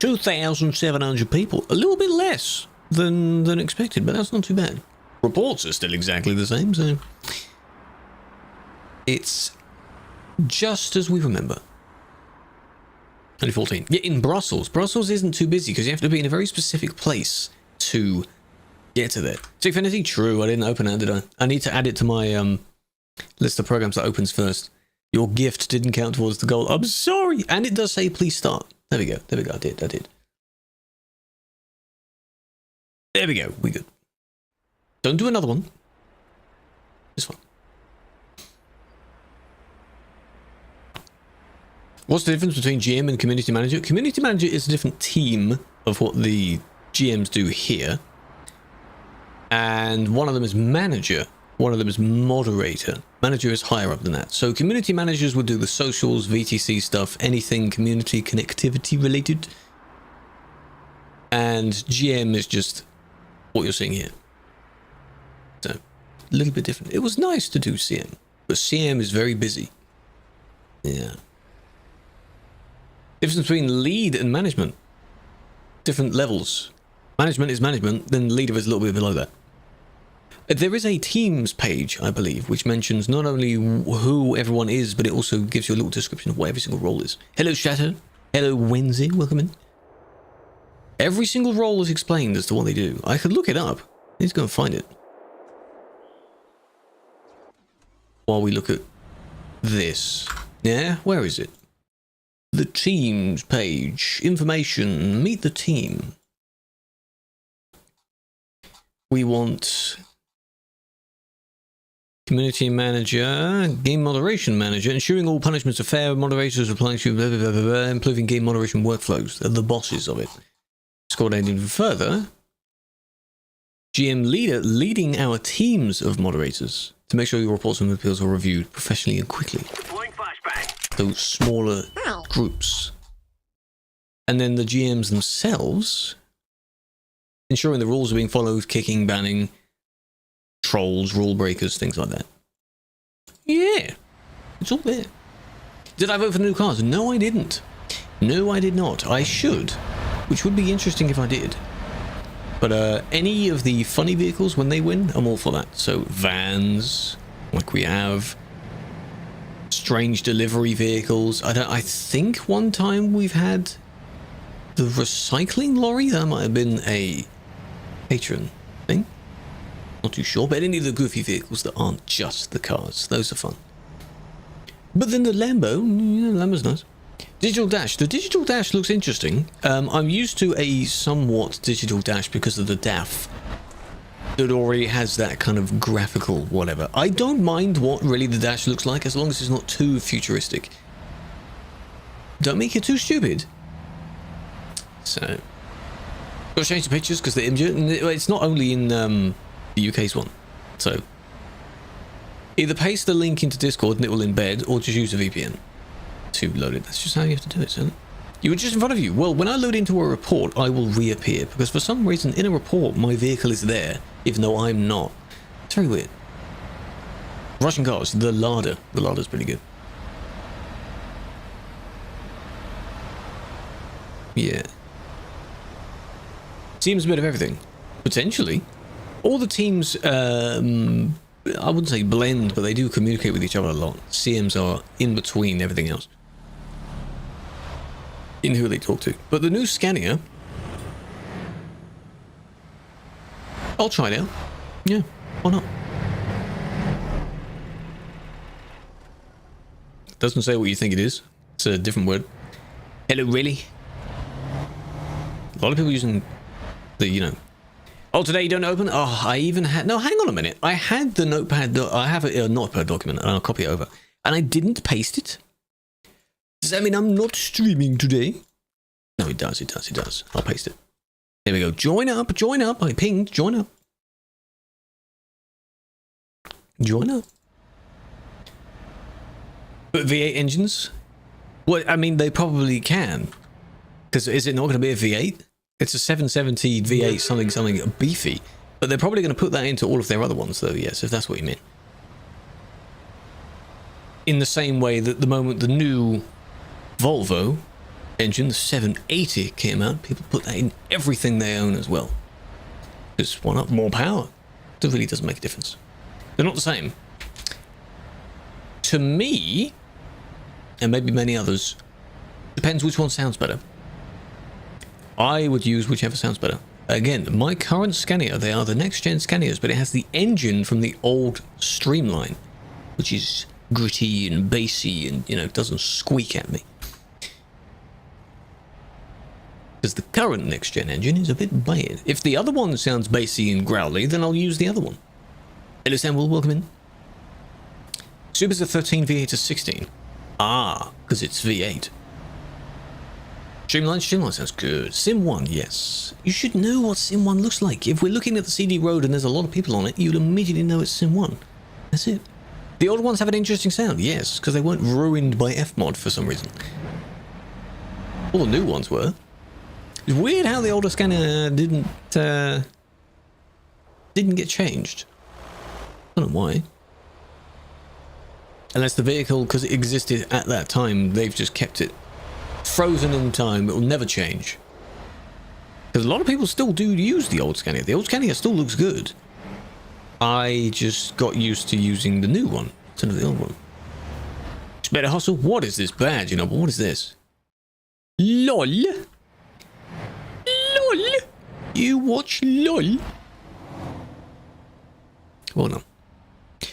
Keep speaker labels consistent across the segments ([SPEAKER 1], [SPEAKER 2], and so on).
[SPEAKER 1] 2,700 people. A little bit less than expected, but that's not too bad. Reports are still exactly the same, so it's just as we remember. Only 14. Yeah, in Brussels. Brussels isn't too busy because you have to be in a very specific place to get to there. Xfinity, true. I didn't open it, did I? I need to add it to my list of programs that opens first. Your gift didn't count towards the goal. I'm sorry. And it does say please start. There we go. There we go. I did. There we go. We good. Don't do another one. This one. What's the difference between GM and community manager? Community manager is a different team of what the GMs do here. And one of them is manager. One of them is moderator. Manager is higher up than that. So community managers would do the socials, VTC stuff, anything community connectivity related. And GM is just what you're seeing here. So, a little bit different. It was nice to do CM, but CM is very busy. Yeah. Difference between lead and management. Different levels. Management is management, then leader is a little bit below that. There is a Teams page, I believe, which mentions not only who everyone is, but it also gives you a little description of what every single role is. Hello, Shatter. Hello, Wednesday. Welcome in. Every single role is explained as to what they do. I could look it up. Let's go and find it. While we look at this. Yeah, where is it? The Teams page. Information. Meet the team. We want community manager, game moderation manager, ensuring all punishments are fair, moderators applying to blah, blah, blah, blah, blah, improving game moderation workflows. They're the bosses of it. It's coordinating further. GM leader leading our teams of moderators to make sure your reports and appeals are reviewed professionally and quickly. Those smaller groups. And then the GMs themselves, ensuring the rules are being followed, kicking, banning, trolls, rule breakers, things like that. Yeah, it's all there. Did I vote for the new cars? No, I didn't. No, I did not. I should, which would be interesting if I did. But any of the funny vehicles, when they win, I'm all for that. So vans, like we have, strange delivery vehicles. I think one time we've had the recycling lorry. That might have been a patron thing. Not too sure, but any of the goofy vehicles that aren't just the cars, those are fun. But then the Lambo, yeah, Lambo's nice. Digital dash. The digital dash looks interesting. I'm used to a somewhat digital dash because of the DAF that already has that kind of graphical whatever. I don't mind what really the dash looks like as long as it's not too futuristic. Don't make it too stupid. So, got to change the pictures because the image. It's not only in the UK's one. So, either paste the link into Discord and it will embed, or just use a VPN to load it. That's just how you have to do it, isn't it? You were just in front of you. Well, when I load into a report, I will reappear because for some reason in a report my vehicle is there, even though I'm not. It's very weird. Russian cars, the Lada. The Lada's pretty good. Yeah. Seems a bit of everything. Potentially. All the teams, I wouldn't say blend, but they do communicate with each other a lot. CMs are in between everything else. In who they talk to. But the new Scania, I'll try it out. Yeah, why not? It doesn't say what you think it is. It's a different word. Hello, really? A lot of people using the, you know. Oh, today you don't open? Oh, I even had... No, hang on a minute. I had the notepad... I have a notepad document, and I'll copy it over. And I didn't paste it? Does that mean I'm not streaming today? No, it does, it does, it does. I'll paste it. There we go. Join up, join up. I pinged, join up. Join up. But V8 engines? Well, I mean, they probably can. Because is it not going to be a V8? It's a 770 V8 something beefy. But they're probably going to put that into all of their other ones, though, yes, if that's what you mean. In the same way that the moment the new Volvo engine, the 780 came out. People put that in everything they own as well. Just one up, more power. It really doesn't make a difference. They're not the same. To me, and maybe many others, depends which one sounds better. I would use whichever sounds better. Again, my current Scania, they are the next gen Scanias, but it has the engine from the old Streamline, which is gritty and bassy and, you know, doesn't squeak at me. Because the current next gen engine is a bit bad. If the other one sounds bassy and growly, then I'll use the other one. Hello Sam, welcome in. Super's a 13 V8 to 16. Ah, because it's V8. Streamline sounds good. Sim 1, yes. You should know what Sim 1 looks like. If we're looking at the CD road and there's a lot of people on it, you'd immediately know it's Sim 1. That's it. The old ones have an interesting sound, yes, because they weren't ruined by Fmod for some reason. All the new ones were. It's weird how the older Scania didn't get changed. I don't know why. Unless the vehicle, because it existed at that time, they've just kept it frozen in time. It will never change. Because a lot of people still do use the old Scania. The old Scania still looks good. I just got used to using the new one instead of the old one. It's better hustle. What is this badge? You know, but what is this? LOL. LOL. You watch LOL. Well, no.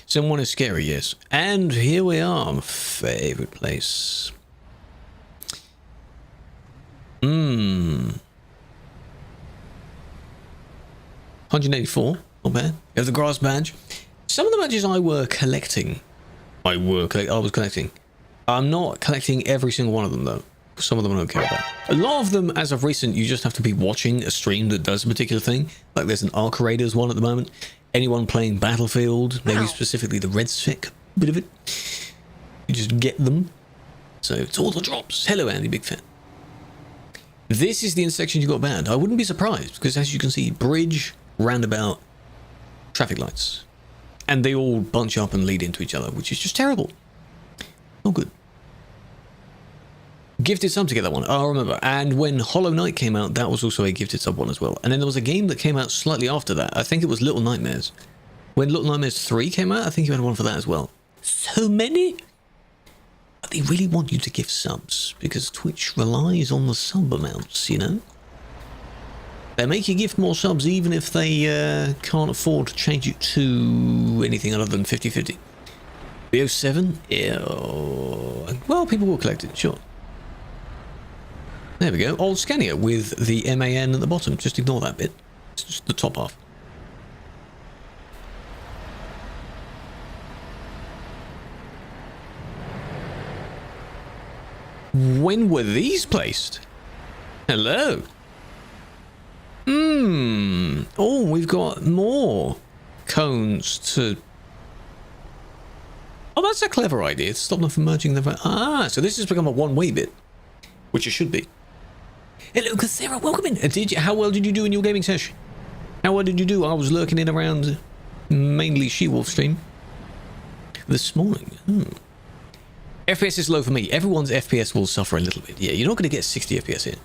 [SPEAKER 1] Someone is scary, yes. And here we are. My favorite place. 184, not bad. You have the grass badge. Some of the badges I was collecting. I'm not collecting every single one of them though. Some of them I don't care about. A lot of them, as of recent, you just have to be watching a stream that does a particular thing. Like there's an Arc Raiders one at the moment. Anyone playing Battlefield, maybe specifically the Red Spec bit of it. You just get them. So it's all the drops. Hello Andy, big fan. This is the intersection you got banned. I wouldn't be surprised, because as you can see, bridge, roundabout, traffic lights. And they all bunch up and lead into each other, which is just terrible. Not good. Gifted sub to get that one. Oh, I remember. And when Hollow Knight came out, that was also a gifted sub one as well. And then there was a game that came out slightly after that. I think it was Little Nightmares. When Little Nightmares 3 came out, I think you had one for that as well. So many? But they really want you to give subs, because Twitch relies on the sub amounts, you know? They make you gift more subs even if they can't afford to change it to anything other than 50-50. BO7? Ew. Well, people will collect it, sure. There we go. Old Scania with the MAN at the bottom. Just ignore that bit. It's just the top half. When were these placed? Hello. Oh, we've got more cones to... Oh, that's a clever idea. To stop them from merging the... Ah, so this has become a one-way bit. Which it should be. Hello, Kathera, welcome in. How well did you do in your gaming session? How well did you do? I was lurking in around mainly She-Wolf stream this morning. FPS is low for me. Everyone's FPS will suffer a little bit. Yeah, you're not going to get 60 FPS here.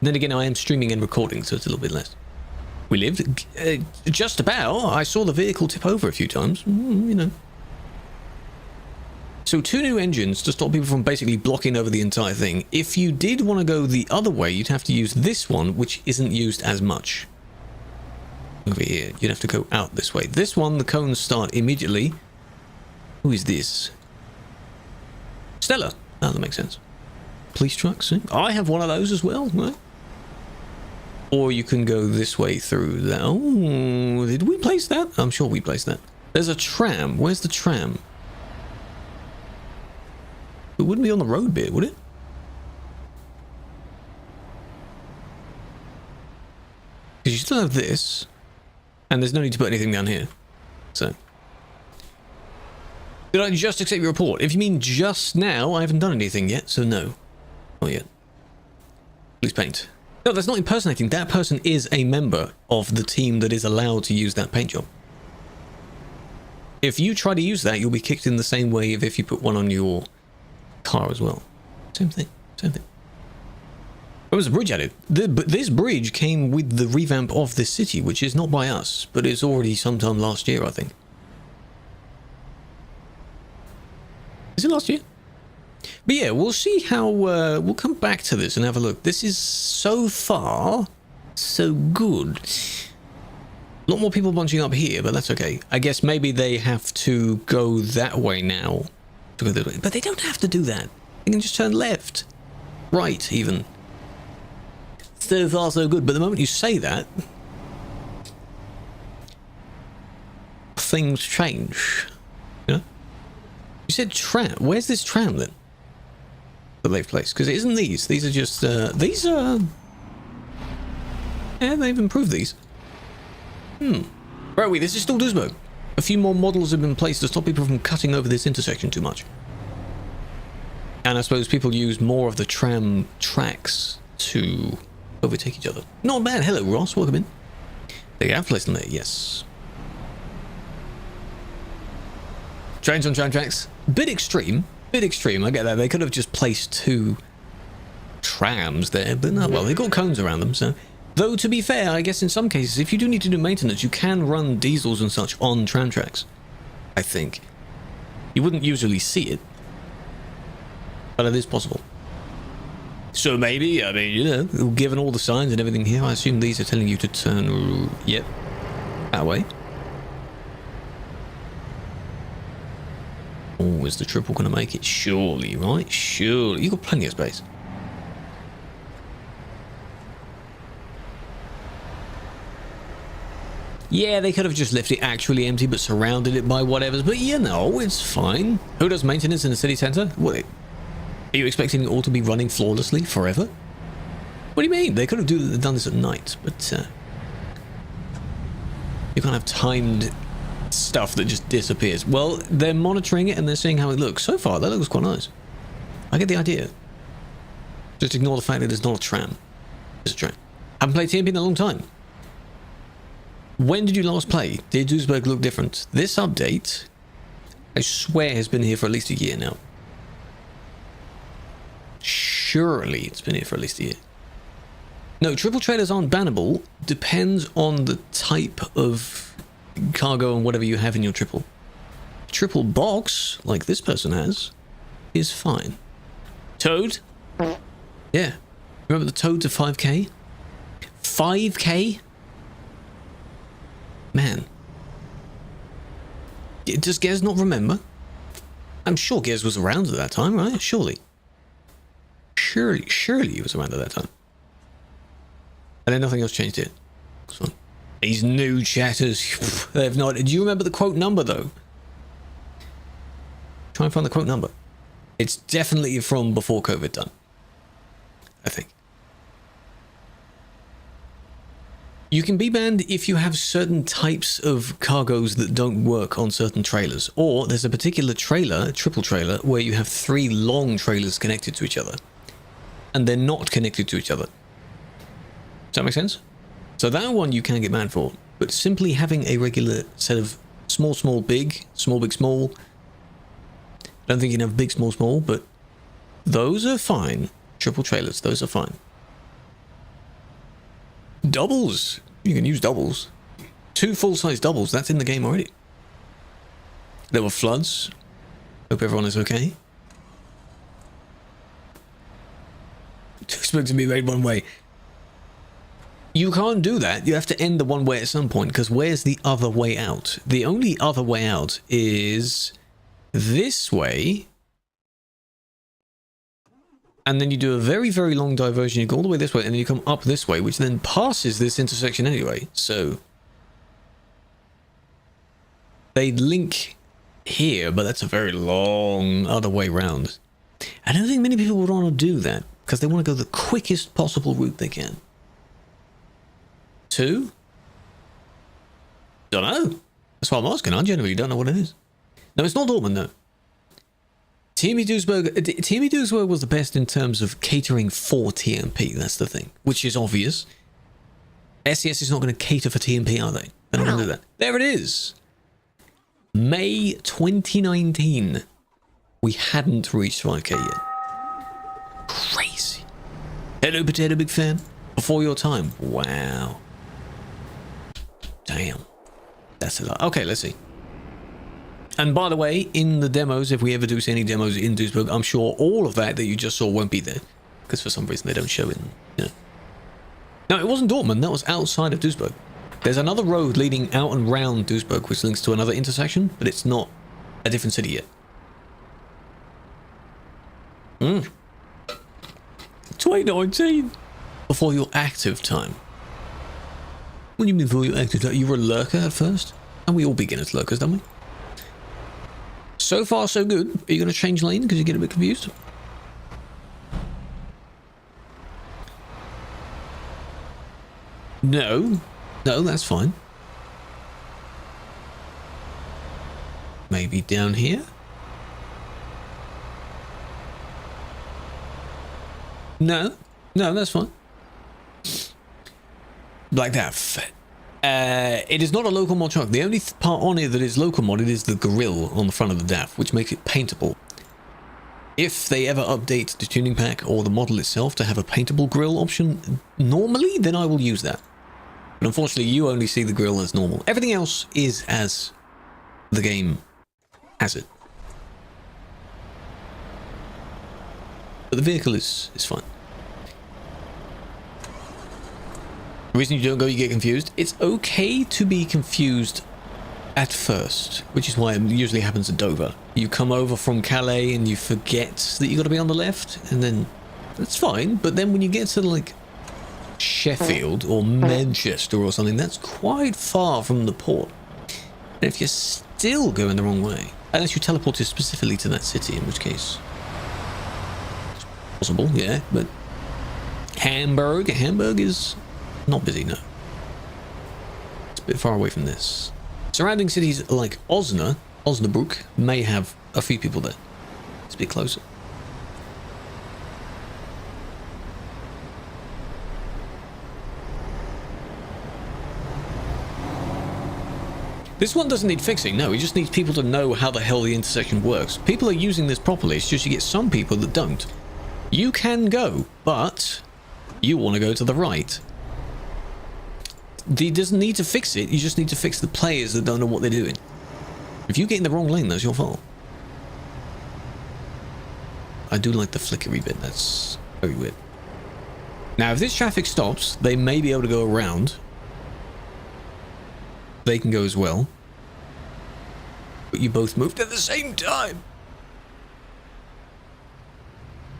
[SPEAKER 1] Then again, I am streaming and recording, so it's a little bit less. We lived just about. I saw the vehicle tip over a few times. You know. So 2 new engines to stop people from basically blocking over the entire thing. If you did want to go the other way, you'd have to use this one, which isn't used as much. Over here, you'd have to go out this way. This one, the cones start immediately. Who is this? Stella. Oh, that makes sense. Police trucks. I have one of those as well, right? Or you can go this way through that. Oh, did we place that? I'm sure we placed that. There's a tram. Where's the tram? It wouldn't be on the road bit, would it? Because you still have this, and there's no need to put anything down here. So, did I just accept your report? If you mean just now, I haven't done anything yet, so no. Not yet. Please paint. No, that's not impersonating. That person is a member of the team that is allowed to use that paint job. If you try to use that, you'll be kicked in the same way if you put one on your car as well. Same thing. Same thing. There was a bridge added. But this bridge came with the revamp of this city, which is not by us, but it's already sometime last year, I think. Is it last year? But yeah, we'll see how, we'll come back to this and have a look. This is so far, so good. A lot more people bunching up here, but that's okay. I guess maybe they have to go that way now. To go this way. But they don't have to do that. They can just turn left. Right, even. So far, so good. But the moment you say that, things change. You know? You said tram. Where's this tram then? That they've placed? Because it isn't these. These are just, these are... Yeah, they've improved these. Where are we? This is still Duisburg. A few more models have been placed to stop people from cutting over this intersection too much. And I suppose people use more of the tram tracks to overtake each other. Not bad. Hello, Ross. Welcome in. They have placed them there, yes. Trains on tram tracks. Bit extreme. Bit extreme. I get that. They could have just placed 2 trams there, but no, well, they've got cones around them, so... Though, to be fair, I guess in some cases, if you do need to do maintenance, you can run diesels and such on tram tracks. I think. You wouldn't usually see it. But it is possible. So maybe, I mean, you know, given all the signs and everything here, I assume these are telling you to turn... Yep. That way. Oh, is the triple going to make it? Surely, right? Surely. You've got plenty of space. Yeah, they could have just left it actually empty but surrounded it by whatevers, but you know, it's fine. Who does maintenance in the city centre? What, are you expecting it all to be running flawlessly forever? What do you mean? They could have done this at night, but you can't have timed stuff that just disappears. Well, they're monitoring it and they're seeing how it looks. So far, that looks quite nice. I get the idea. Just ignore the fact that it's not a tram. It's a tram. Haven't played TMP in a long time. When did you last play? Did Duisburg look different? This update, I swear, has been here for at least a year now. Surely it's been here for at least a year. No, triple trailers aren't bannable. Depends on the type of cargo and whatever you have in your triple. Triple box, like this person has, is fine. Toad? Yeah. Remember the Toad to 5k? 5k? Man. Does Gez not remember? I'm sure Gez was around at that time, right? Surely. Surely he was around at that time. And then nothing else changed it. These new chatters, they have not... Do you remember the quote number, though? Try and find the quote number. It's definitely from before COVID done. I think. You can be banned if you have certain types of cargoes that don't work on certain trailers. Or there's a particular trailer, triple trailer, where you have 3 long trailers connected to each other. And they're not connected to each other. Does that make sense? So that one you can get banned for. But simply having a regular set of small, small, big, small, big, small. I don't think you can have big, small, small, but those are fine. Triple trailers, those are fine. Doubles. You can use doubles. 2 full-size doubles. That's in the game already. There were floods. Hope everyone is okay. Expect to be made one way. You can't do that. You have to end the one way at some point, because where's the other way out? The only other way out is this way. And then you do a very, very long diversion. You go all the way this way, and then you come up this way, which then passes this intersection anyway. So they link here, but that's a very long other way round. I don't think many people would want to do that, because they want to go the quickest possible route they can. 2? Don't know. That's what I'm asking. I genuinely don't know what it is. No, it's not Dortmund, though. TMP Duisburg was the best in terms of catering for TMP, that's the thing, which is obvious. SES is not going to cater for TMP, are they? They're not going to do that. There it is. May 2019. We hadn't reached 5k yet. Crazy. Hello, Potato, big fan. Before your time. Wow. Damn. That's a lot. Okay, let's see. And by the way, in the demos, if we ever do see any demos in Duisburg, I'm sure all of that you just saw won't be there. Because for some reason they don't show it. You know. No, it wasn't Dortmund. That was outside of Duisburg. There's another road leading out and round Duisburg, which links to another intersection, but it's not a different city yet. 2019. Before your active time. What do you mean before your active time? You were a lurker at first? And we all begin as lurkers, don't we? So far, so good. Are you going to change lane because you get a bit confused? No. No, that's fine. Maybe down here? No. No, that's fine. Like that. It is not a local mod truck. The only part on it that is local modded is the grille on the front of the DAF, which makes it paintable. If they ever update the tuning pack or the model itself to have a paintable grille option normally, then I will use that. But unfortunately, you only see the grille as normal. Everything else is as the game has it. But the vehicle is fine. The reason you don't go, you get confused. It's okay to be confused at first, which is why it usually happens at Dover. You come over from Calais and you forget that you got to be on the left, and then that's fine. But then when you get to like Sheffield or Manchester or something, that's quite far from the port. And if you're still going the wrong way, unless you teleported specifically to that city, in which case it's possible, yeah. But Hamburg is not busy, no. It's a bit far away from this. Surrounding cities like Osnabrück may have a few people there. It's a bit closer. This one doesn't need fixing, no, it just needs people to know how the hell the intersection works. People are using this properly, it's just you get some people that don't. You can go, but you want to go to the right. He doesn't need to fix it, you just need to fix the players that don't know what they're doing. If you get in the wrong lane, that's your fault. I do like the flickery bit, that's very weird. Now, if this traffic stops, they may be able to go around. They can go as well. But you both moved at the same time.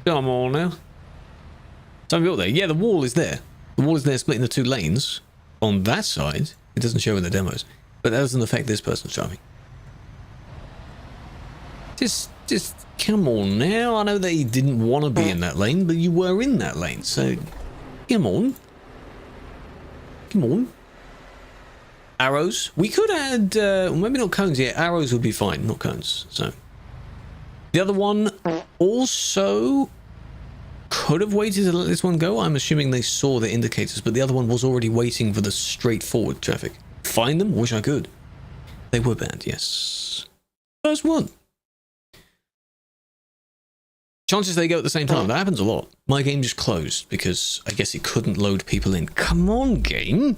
[SPEAKER 1] Come on now. Time built there. Yeah, the wall is there. The wall is there splitting the two lanes. On that side, it doesn't show in the demos. But that doesn't affect this person's driving. Just come on now. I know they didn't want to be in that lane, but you were in that lane. So, come on. Come on. Arrows. We could add, maybe not cones yet. Arrows would be fine, not cones. So, the other one also could have waited to let this one go. I'm assuming they saw the indicators, but the other one was already waiting for the straightforward traffic. Find them? Wish I could. They were banned, yes. First one. Chances they go at the same time. That happens a lot. My game just closed because I guess it couldn't load people in. Come on, game.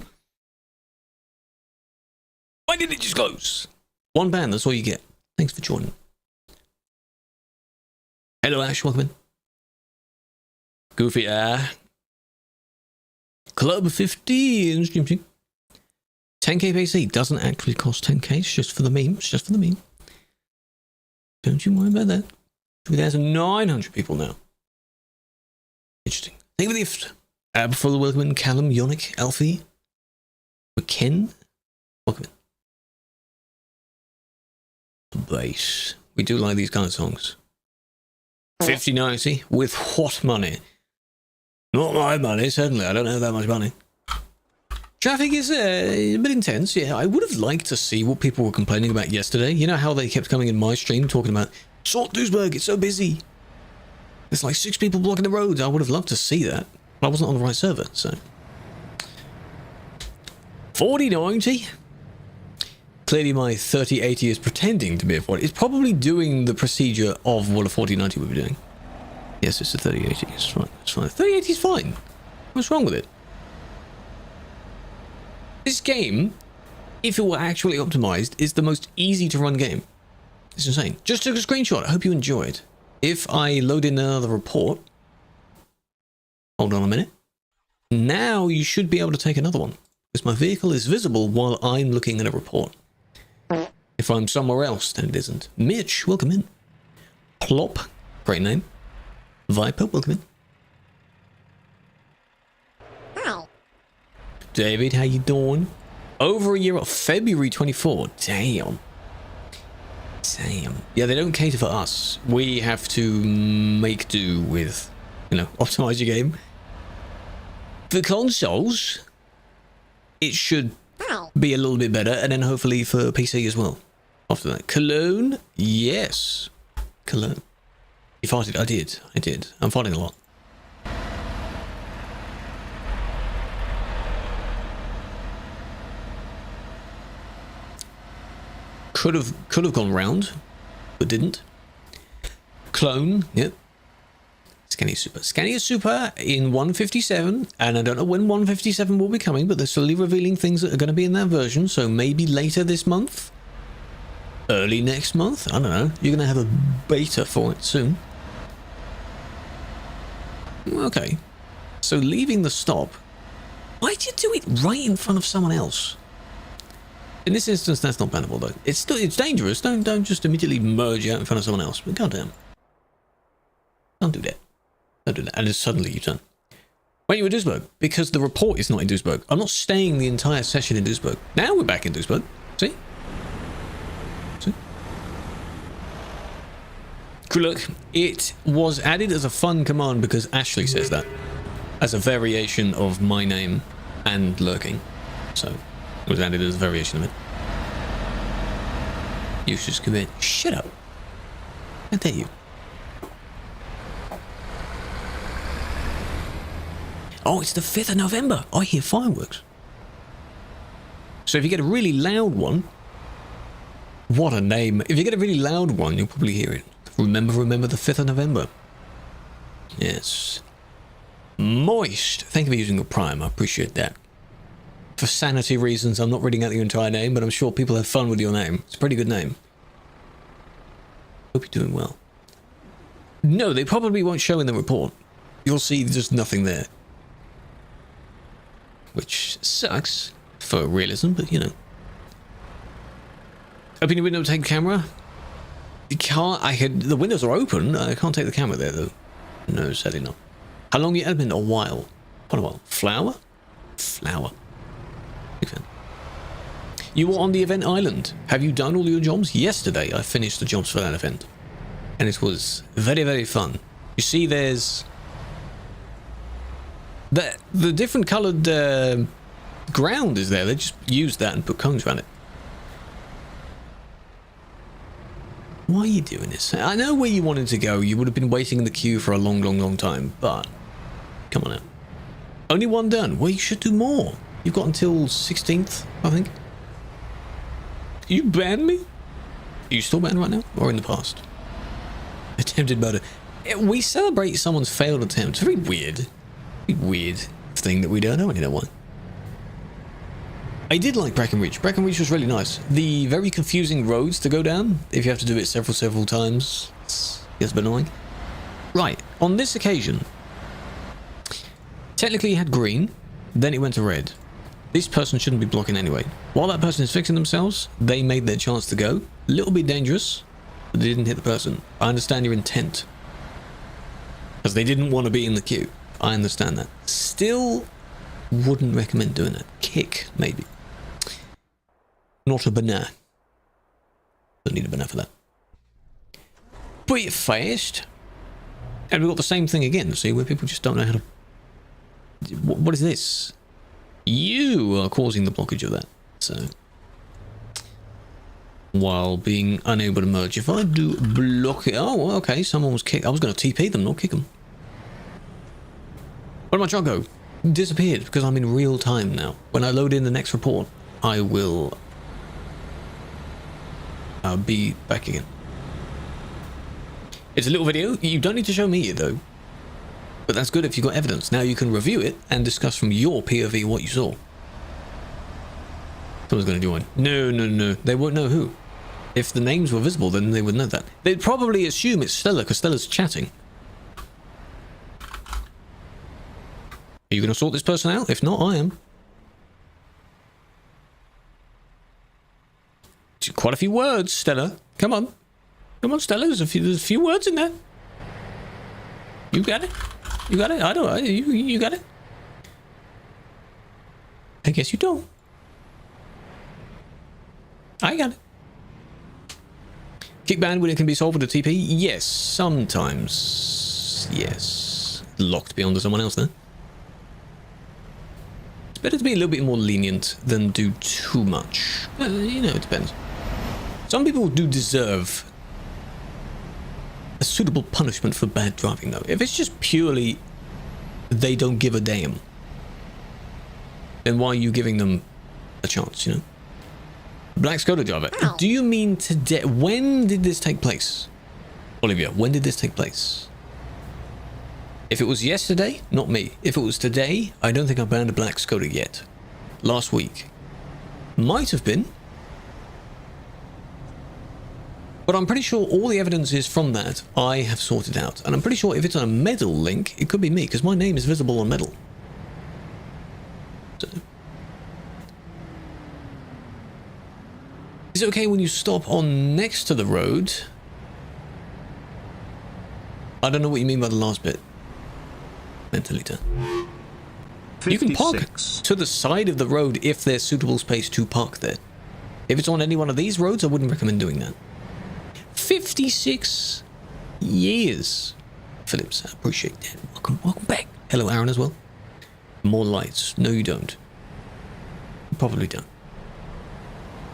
[SPEAKER 1] Why did it just close? One ban, that's all you get. Thanks for joining. Hello, Ash, welcome in. Goofy, Club 15. 10k PC doesn't actually cost 10k, it's just for the meme. It's just for the meme. Don't you worry about that. 3,900 people now. Interesting. Thank you for the gift. Before the welcome in, Callum, Yonic, Alfie, McKen. Welcome in. Bass. We do like these kind of songs. 5090 with what money? Not my money, certainly. I don't have that much money. Traffic is a bit intense, yeah. I would have liked to see what people were complaining about yesterday. You know how they kept coming in my stream talking about Salt Duisburg, it's so busy. There's like 6 people blocking the roads. I would have loved to see that. But I wasn't on the right server, so. 4090. Clearly my 3080 is pretending to be a 40. It's probably doing the procedure of what a 4090 would be doing. Yes, it's a 3080. It's fine. It's fine. 3080 is fine. What's wrong with it? This game, if it were actually optimized, is the most easy to run game. It's insane. Just took a screenshot. I hope you enjoy it. If I load in another report, hold on a minute. Now you should be able to take another one, because my vehicle is visible while I'm looking at a report. If I'm somewhere else, then it isn't. Mitch, welcome in. Plop, great name. Viper, welcome in.
[SPEAKER 2] Hi.
[SPEAKER 1] David, how you doing? Over a year off, February 24. Damn. Damn. Yeah, they don't cater for us. We have to make do with, optimize your game. For consoles, it should be a little bit better, and then hopefully for PC as well. After that. Cologne? Yes. Cologne. You farted? I did. I'm farting a lot. Could have gone round, but didn't. Clone, yep. Scania Super. Scania Super in 157, and I don't know when 157 will be coming, but they're slowly revealing things that are going to be in that version, so maybe later this month? Early next month? I don't know. You're going to have a beta for it soon. Okay. So leaving the stop. Why'd you do it right in front of someone else? In this instance, that's not bannable though. It's dangerous. Don't just immediately merge out in front of someone else. But goddamn, don't do that. Don't do that. And then suddenly you turn. When you were in Duisburg, because the report is not in Duisburg. I'm not staying the entire session in Duisburg. Now we're back in Duisburg. See? Look, it was added as a fun command because Ashley says that as a variation of my name and lurking. So it was added as a variation of it. Useless commit. Shut up. How dare you? Oh, it's the 5th of November. I hear fireworks. So if you get a really loud one, what a name. If you get a really loud one, you'll probably hear it. Remember the 5th of November. Yes. Moist. Thank you for using your Prime. I appreciate that. For sanity reasons, I'm not reading out your entire name, but I'm sure people have fun with your name. It's a pretty good name. Hope you're doing well. No, they probably won't show in the report. You'll see there's nothing there. Which sucks for realism, but Open your window, take the camera. You can't, the windows are open. I can't take the camera there though. No, sadly not. How long you admin? A while. Quite a while. Flower? Flower. Big fan. You were on the event island. Have you done all your jobs? Yesterday I finished the jobs for that event. And it was very, very fun. You see there's the different coloured ground is there. They just used that and put cones around it. Why are you doing this? I know where you wanted to go. You would have been waiting in the queue for a long, long, long time, but come on now. Only one done. Well, you should do more. You've got until 16th, I think. You banned me? Are you still banned right now? Or in the past? Attempted murder. We celebrate someone's failed attempt. It's a very weird thing that we do. I don't really know why. I did like Breckenridge. Breckenridge was really nice. The very confusing roads to go down, if you have to do it several times, gets annoying. Right, on this occasion, technically it had green, then it went to red. This person shouldn't be blocking anyway. While that person is fixing themselves, they made their chance to go. A little bit dangerous, but they didn't hit the person. I understand your intent. Because they didn't want to be in the queue. I understand that. Still wouldn't recommend doing that. Kick, maybe. Not a banana. Don't need a banana for that. Pretty fast. And we've got the same thing again, see, where people just don't know how to... What is this? You are causing the blockage of that, so... While being unable to merge. If I do block it... Oh, okay, someone was kicked. I was going to TP them, not kick them. Where did my truck go? Disappeared, because I'm in real time now. When I load in the next report, I will... be back again. It's a little video. You don't need to show me it though. But that's good if you've got evidence. Now you can review it and discuss from your POV what you saw. Someone's going to join. No. They won't know who. If the names were visible, then they would know that. They'd probably assume it's Stella, because Stella's chatting. Are you going to sort this person out? If not, I am. Quite a few words, Stella. Come on. Come on, Stella. There's a few words in there. You got it. You got it. I don't. You got it. I guess you don't. I got it. Kick ban when it can be solved with a TP? Yes, sometimes. Yes. Locked beyond to someone else then. It's better to be a little bit more lenient than do too much. You know, it depends. Some people do deserve a suitable punishment for bad driving, though. If it's just purely they don't give a damn, then why are you giving them a chance, you know? Black Skoda driver. Ow. Do you mean today? When did this take place? Olivia, when did this take place? If it was yesterday, not me. If it was today, I don't think I banned a Black Skoda yet. Last week. Might have been. But I'm pretty sure all the evidence is from that I have sorted out. And I'm pretty sure if it's on a medal link, it could be me, because my name is visible on medal. So. Is it okay when you stop on next to the road? I don't know what you mean by the last bit. Mentalita. You can park to the side of the road if there's suitable space to park there. If it's on any one of these roads, I wouldn't recommend doing that. 56 years. Phillips, I appreciate that. Welcome back. Hello, Aaron, as well. More lights. No, you don't. You probably don't.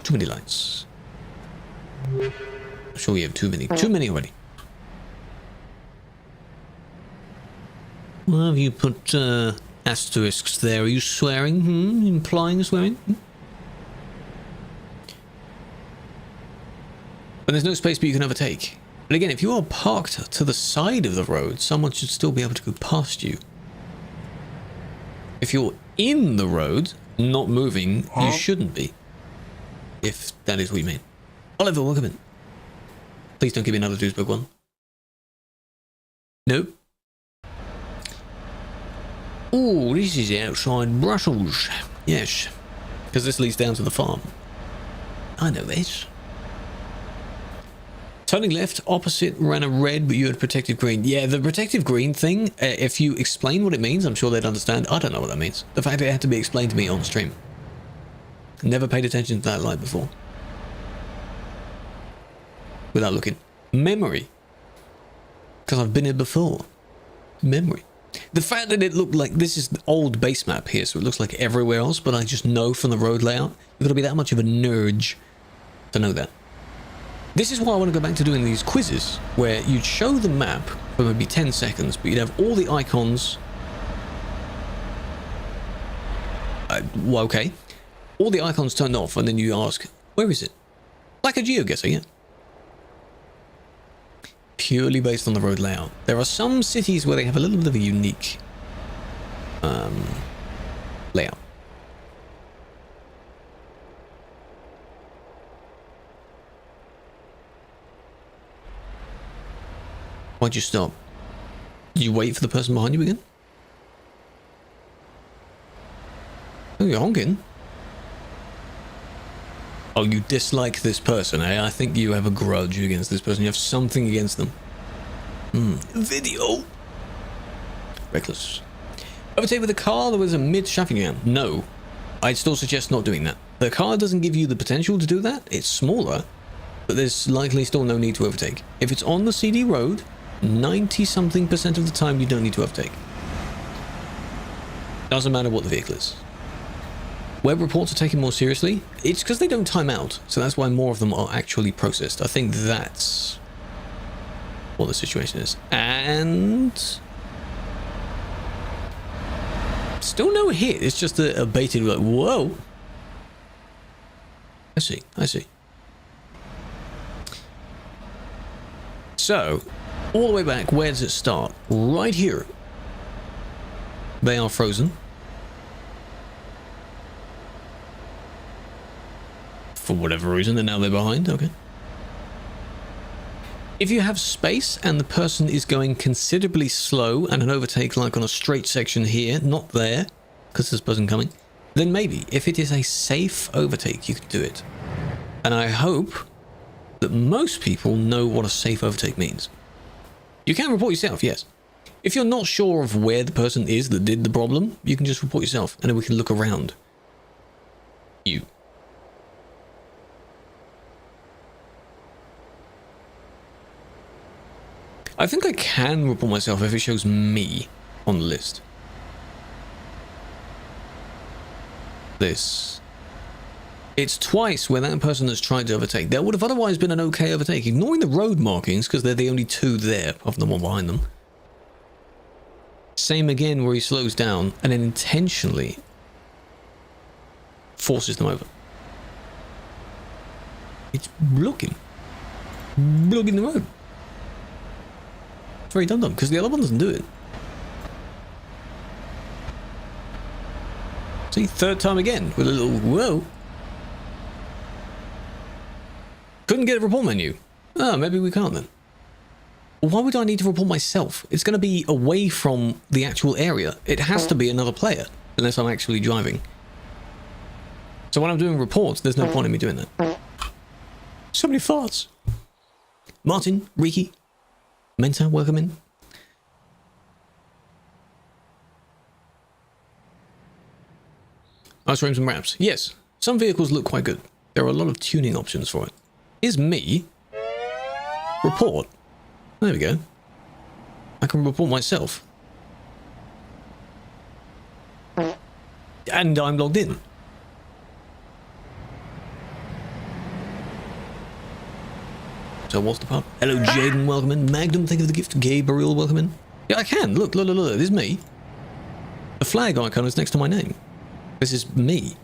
[SPEAKER 1] Too many lights. I'm sure we have too many. Too many already. Why have you put asterisks there? Are you swearing? Implying swearing? But there's no space but you can overtake. But again, if you are parked to the side of the road, someone should still be able to go past you. If you're in the road, not moving, you shouldn't be. If that is what you mean. Oliver, welcome in. Please don't give me another Duisburg one. Nope. Oh, this is outside Brussels. Yes. Because this leads down to the farm. I know this. Turning left, opposite, ran a red, but you had protective green. Yeah, the protective green thing, if you explain what it means, I'm sure they'd understand. I don't know what that means. The fact it had to be explained to me on stream. Never paid attention to that light before. Without looking. Memory. Because I've been here before. Memory. The fact that it looked like this is the old base map here, so it looks like everywhere else, but I just know from the road layout, you've got to be that much of a nerd to know that. This is why I want to go back to doing these quizzes, where you'd show the map for maybe 10 seconds, but you'd have all the icons. Well, okay. All the icons turned off, and then you ask, where is it? Like a geoguessr, yeah. Purely based on the road layout. There are some cities where they have a little bit of a unique layout. Why'd you stop? Did you wait for the person behind you again? Oh, you're honking. Oh, you dislike this person, eh? I think you have a grudge against this person. You have something against them. Video. Reckless. Overtake with a car that was a mid-traffic jam. No. I'd still suggest not doing that. The car doesn't give you the potential to do that. It's smaller, but there's likely still no need to overtake. If it's on the CD road, 90-something% of the time you don't need to overtake. Doesn't matter what the vehicle is. Web reports are taken more seriously. It's because they don't time out, so that's why more of them are actually processed. I think that's what the situation is. And still no hit. It's just a baited like, whoa. I see. I see. So, all the way back, where does it start? Right here. They are frozen. For whatever reason, and now they're behind. Okay. If you have space and the person is going considerably slow and an overtake like on a straight section here, not there, because there's a person coming, then maybe, if it is a safe overtake, you can do it. And I hope that most people know what a safe overtake means. You can report yourself, yes. If you're not sure of where the person is that did the problem, you can just report yourself, and then we can look around you. I think I can report myself if it shows me on the list. This. It's twice where that person has tried to overtake. There would have otherwise been an okay overtake, ignoring the road markings, because they're the only two there, apart from the one behind them. Same again where he slows down and then intentionally forces them over. It's blocking the road. It's very dum because the other one doesn't do it. See, third time again with a little whoa. Couldn't get a report menu. Oh, maybe we can't then. Why would I need to report myself? It's going to be away from the actual area. It has to be another player, unless I'm actually driving. So when I'm doing reports, there's no point in me doing that. So many farts. Martin, Riki, Menta, welcome in. Ice frames and wraps. Yes, some vehicles look quite good. There are a lot of tuning options for it. Here's me. Report. There we go. I can report myself. And I'm logged in. So what's the pub? Hello, Jaden, welcome in. Magnum, thank you for the gift. Gabriel, welcome in. Yeah, I can. Look, look, look, look. This is me. The flag icon is next to my name. This is me.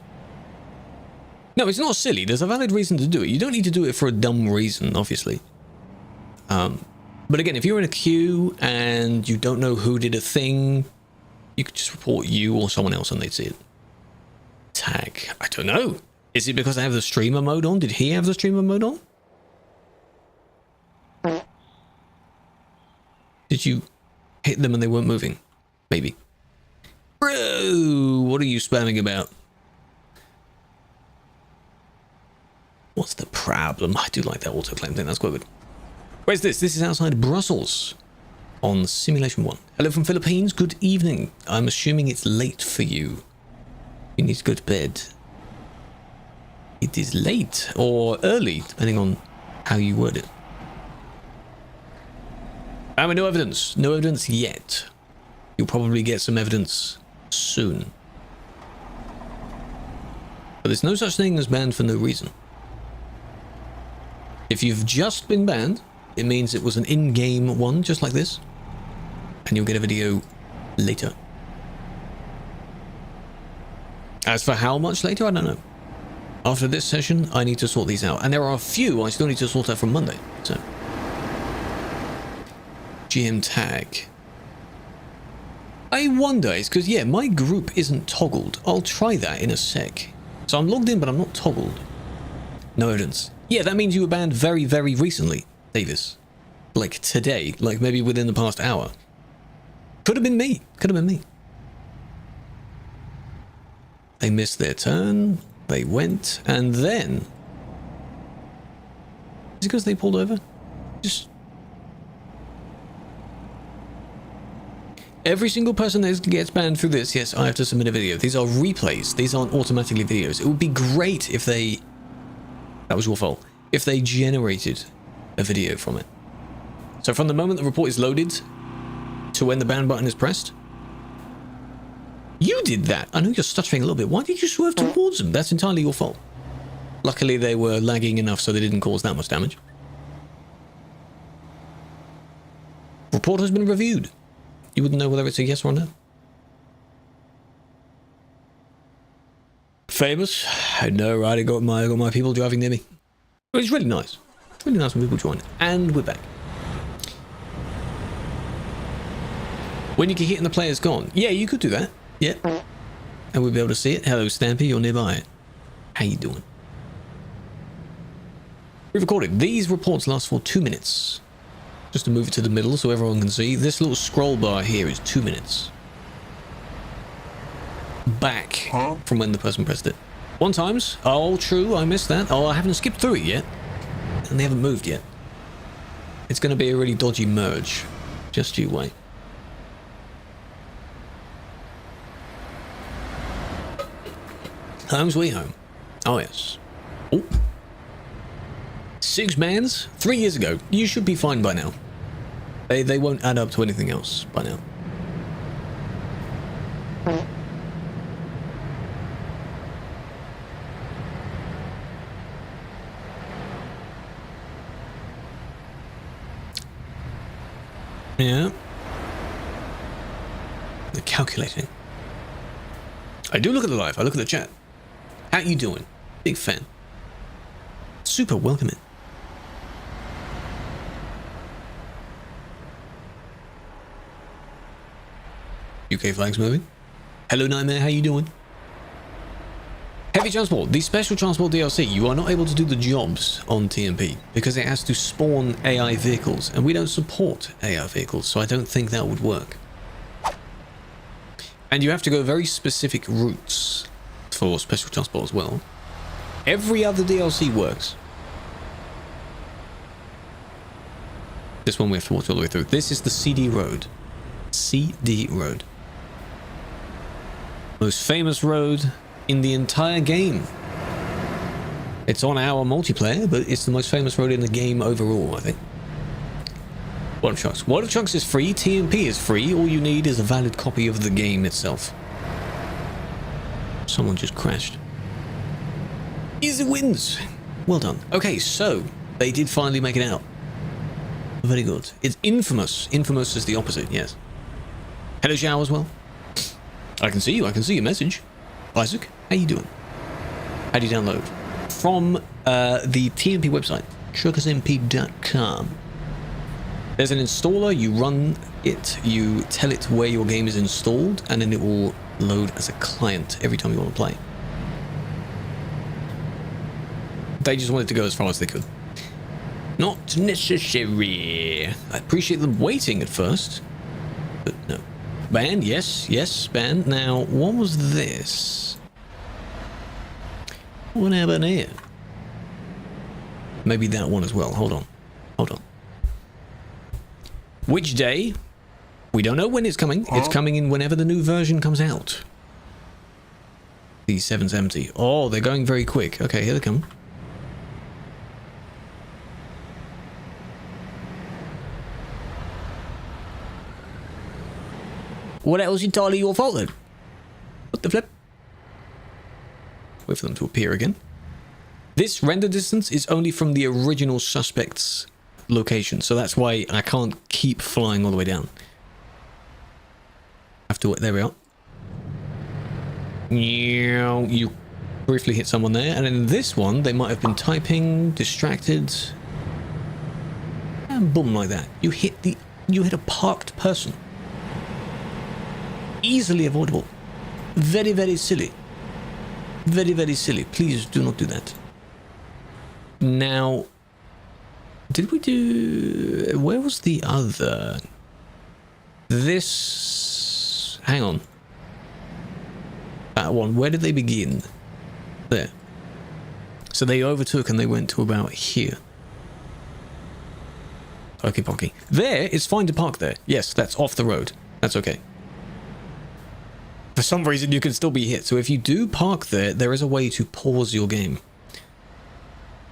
[SPEAKER 1] No, it's not silly. There's a valid reason to do it. You don't need to do it for a dumb reason, obviously. But again, if you're in a queue and you don't know who did a thing, you could just report you or someone else and they'd see it. Tag. I don't know. Is it because I have the streamer mode on? Did he have the streamer mode on? Did you hit them and they weren't moving? Maybe. Bro, what are you spamming about? What's the problem? I do like that autoclaim thing. That's quite good. Where's this? This is outside Brussels on Simulation 1. Hello from Philippines. Good evening. I'm assuming it's late for you. You need to go to bed. It is late or early, depending on how you word it. No evidence. No evidence yet. You'll probably get some evidence soon. But there's no such thing as banned for no reason. If you've just been banned, it means it was an in-game one, just like this. And you'll get a video later. As for how much later, I don't know. After this session, I need to sort these out. And there are a few I still need to sort out from Monday. So, GM tag. I wonder, it's because, yeah, my group isn't toggled. I'll try that in a sec. So I'm logged in, but I'm not toggled. No evidence. Yeah, that means you were banned very, very recently, Davis. Like today, like maybe within the past hour. Could have been me. Could have been me. They missed their turn. They went, and then... Is it because they pulled over? Just... Every single person that gets banned through this, yes, I have to submit a video. These are replays. These aren't automatically videos. It would be great if they... That was your fault. If they generated a video from it. So from the moment the report is loaded to when the ban button is pressed. You did that. I know you're stuttering a little bit. Why did you swerve towards them? That's entirely your fault. Luckily they were lagging enough so they didn't cause that much damage. Report has been reviewed. You wouldn't know whether it's a yes or a no. Famous? No, right, I got my people driving near me. It's really nice. It's really nice when people join. And we're back. When you get hit and the player's gone. Yeah, you could do that. Yeah. And we'll be able to see it. Hello, Stampy, you're nearby. How you doing? We've recorded. These reports last for 2 minutes. Just to move it to the middle so everyone can see. This little scroll bar here is 2 minutes. Back from when the person pressed it. 1 times. Oh, true, I missed that. Oh, I haven't skipped through it yet. And they haven't moved yet. It's going to be a really dodgy merge. Just you wait. Home sweet home. Oh, yes. Oh. 6 bans 3 years ago. You should be fine by now. They won't add up to anything else by now. Yeah. They're calculating. I do look at the live. I look at the chat. How you doing? Big fan. Super welcoming. UK flags moving. Hello Nightmare, how you doing? Heavy transport. The special transport DLC, you are not able to do the jobs on TMP because it has to spawn AI vehicles, and we don't support AI vehicles, so I don't think that would work. And you have to go very specific routes for special transport as well. Every other DLC works. This one we have to watch all the way through. This is the CD road. CD road. Most famous road in the entire game. It's on our multiplayer, but it's the most famous road in the game overall, I think. World of Trucks. World of Trucks is free, TMP is free, all you need is a valid copy of the game itself. Someone just crashed. Easy wins! Well done. Okay, so, they did finally make it out. Very good. It's infamous. Infamous is the opposite, yes. Hello, Zhao, as well. I can see you, I can see your message. Isaac, how you doing? How do you download? From the TMP website, TruckersMP.com. There's an installer, you run it, you tell it where your game is installed, and then it will load as a client every time you want to play. They just wanted to go as far as they could. Not necessary. I appreciate them waiting at first, but no. Ban, yes, yes, ban. Now, what was this? What happened here? Maybe that one as well. Hold on. Hold on. Which day? We don't know when it's coming. It's coming in whenever the new version comes out. These 7's empty. Oh, they're going very quick. Okay, here they come. Well, that was entirely your fault then. What the flip? Wait for them to appear again. This render distance is only from the original suspect's location, so that's why I can't keep flying all the way down. Have to, there we are. You briefly hit someone there, and in this one, they might have been typing, distracted, and boom, like that. You hit a parked person. Easily avoidable. Very, very silly. Very, very silly. Please do not do that. Now, did we do... Where was the other? This... Hang on. That one. Where did they begin? There. So they overtook and they went to about here. Okay, Pocky. There, it's fine to park there. Yes, that's off the road. That's okay. For some reason, you can still be hit. So if you do park there, there is a way to pause your game.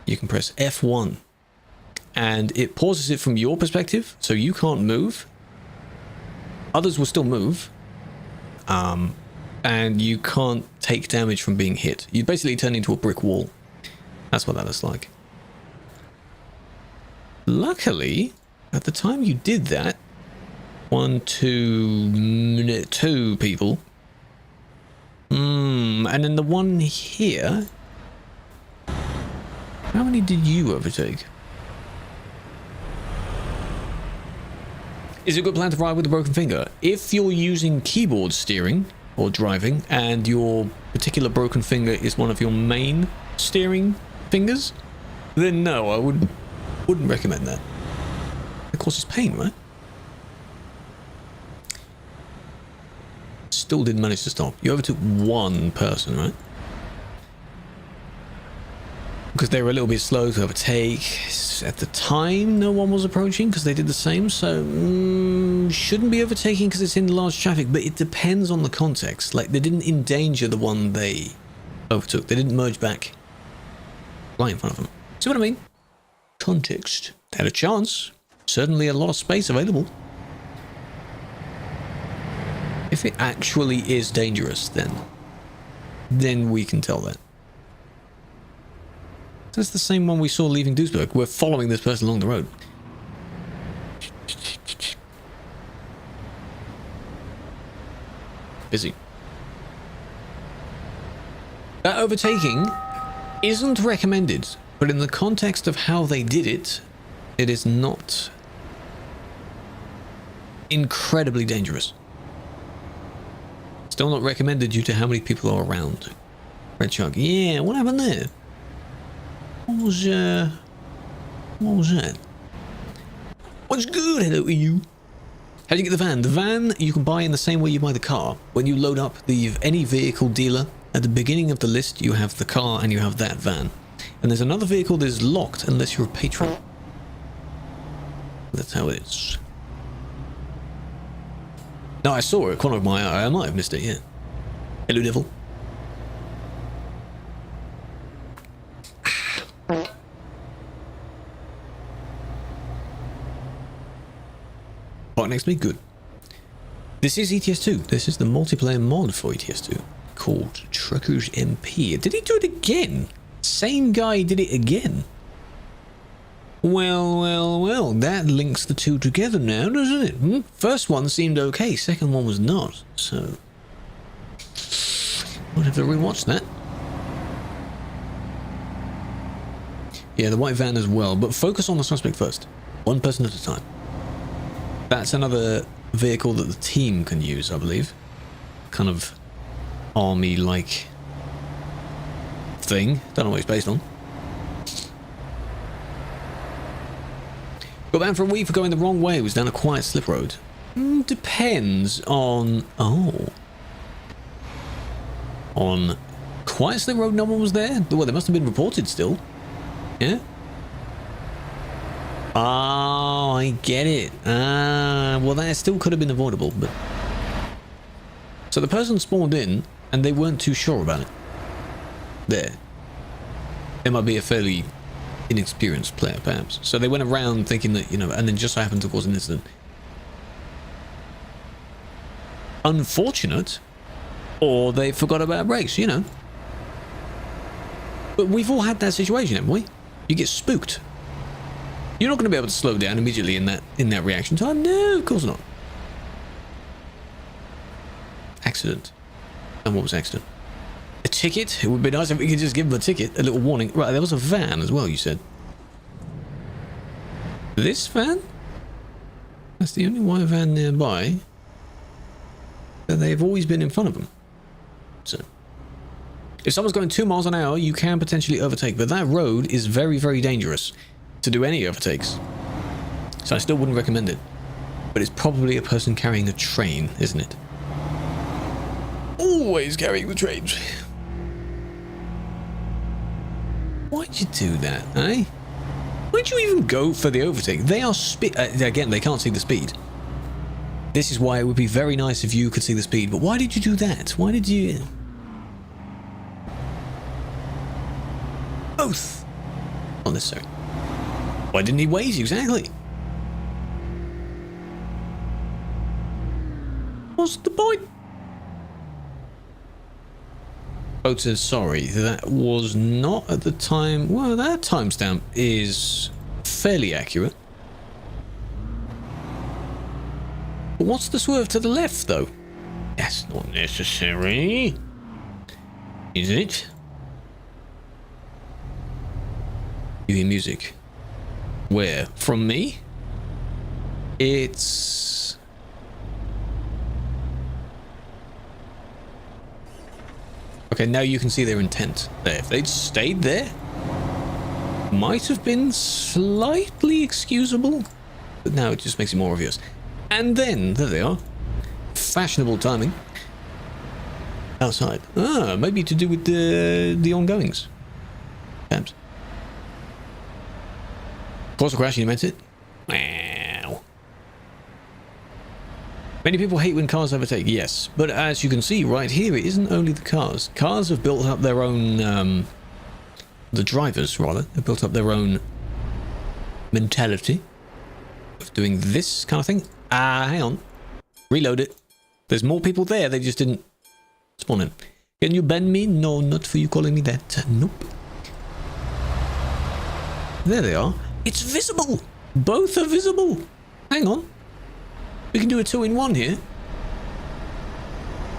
[SPEAKER 1] You can press F1. And it pauses it from your perspective, so you can't move. Others will still move. And you can't take damage from being hit. You basically turn into a brick wall. That's what that looks like. Luckily, at the time you did that, 2 people. And then the one here. How many did you overtake? Is it a good plan to ride with a broken finger? If you're using keyboard steering or driving and your particular broken finger is one of your main steering fingers, then no, I wouldn't recommend that. It causes pain, right? Still didn't manage to stop. You overtook one person, right? Because they were a little bit slow to overtake. At the time, no one was approaching because they did the same, so shouldn't be overtaking because it's in large traffic, but it depends on the context. Like, they didn't endanger the one they overtook. They didn't merge back right in front of them. See what I mean? Context. They had a chance. Certainly a lot of space available. If it actually is dangerous, then we can tell that. That's the same one we saw leaving Duisburg. We're following this person along the road. Busy. That overtaking isn't recommended, but in the context of how they did it, it is not incredibly dangerous. Still not recommended due to how many people are around. Red Shark. Yeah, what happened there? What was that? What's good? Hello to you. How do you get the van? The van you can buy in the same way you buy the car. When you load up any vehicle dealer, at the beginning of the list you have the car and you have that van. And there's another vehicle that is locked unless you're a patron. That's how it is. No, I saw it, corner of my eye. I might have missed it, yeah. Hello, devil. Right next to me, good. This is ETS2. This is the multiplayer mod for ETS2 called TruckersMP. Did he do it again? Same guy did it again. Well, that links the two together now, doesn't it? First one seemed okay, second one was not, so I'll have to rewatch that. Yeah, the white van as well, but focus on the suspect first. One person at a time. That's another vehicle that the team can use, I believe. Kind of army-like thing. Don't know what it's based on. Got banned for a week for going the wrong way. It was down a quiet slip road. Depends on... Oh. On quiet slip road, no one was there? Well, they must have been reported still. Yeah? Oh, I get it. Well, that still could have been avoidable, but... So the person spawned in, and they weren't too sure about it. There. It might be a fairly inexperienced player, perhaps. So they went around thinking that, you know, and then just so happened to cause an incident. Unfortunate, or they forgot about brakes, you know. But we've all had that situation, haven't we? You get spooked. You're not going to be able to slow down immediately in that reaction time. No, of course not. Accident. And what was accident? A ticket? It would be nice if we could just give them a ticket, a little warning. Right, there was a van as well, you said. This van? That's the only white van nearby. But they've always been in front of them. So, if someone's going 2 miles an hour, you can potentially overtake. But that road is very, very dangerous to do any overtakes. So I still wouldn't recommend it. But it's probably a person carrying a train, isn't it? Always carrying the trains. Why'd you do that, eh? Why'd you even go for the overtake? They are again, they can't see the speed. This is why it would be very nice if you could see the speed, but why did you do that? Why did you... Both. Not necessary. Why didn't he waze you? Exactly. What's the point? Boat says sorry. That was not at the time. Well, that timestamp is fairly accurate. But what's the swerve to the left, though? That's not necessary. Is it? You hear music. Where? From me? It's... Okay, now you can see their intent there. If they'd stayed there, might have been slightly excusable, but now it just makes it more obvious. And then, there they are. Fashionable timing. Outside. Ah, maybe to do with the ongoings. Perhaps. Cause a crash, you meant it? Wow. Many people hate when cars overtake, yes. But as you can see right here, it isn't only the cars. Cars have built up their own... the drivers, rather, have built up their own mentality of doing this kind of thing. Ah, hang on. Reload it. There's more people there, they just didn't spawn in. Can you ban me? No, not for you calling me that. Nope. There they are. It's visible! Both are visible! Hang on. We can do a 2-in-1 here.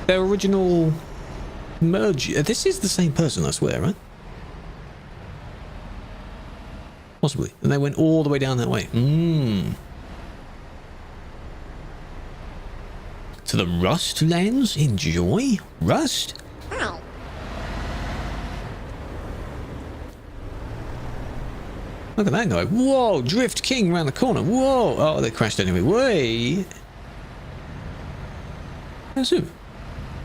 [SPEAKER 1] Their original merge. This is the same person, I swear, right? Possibly. And they went all the way down that way. To the Rust lands? Enjoy? Rust? Ow. Look at that guy. Whoa, Drift King around the corner. Whoa. Oh, they crashed anyway. Way. That's it.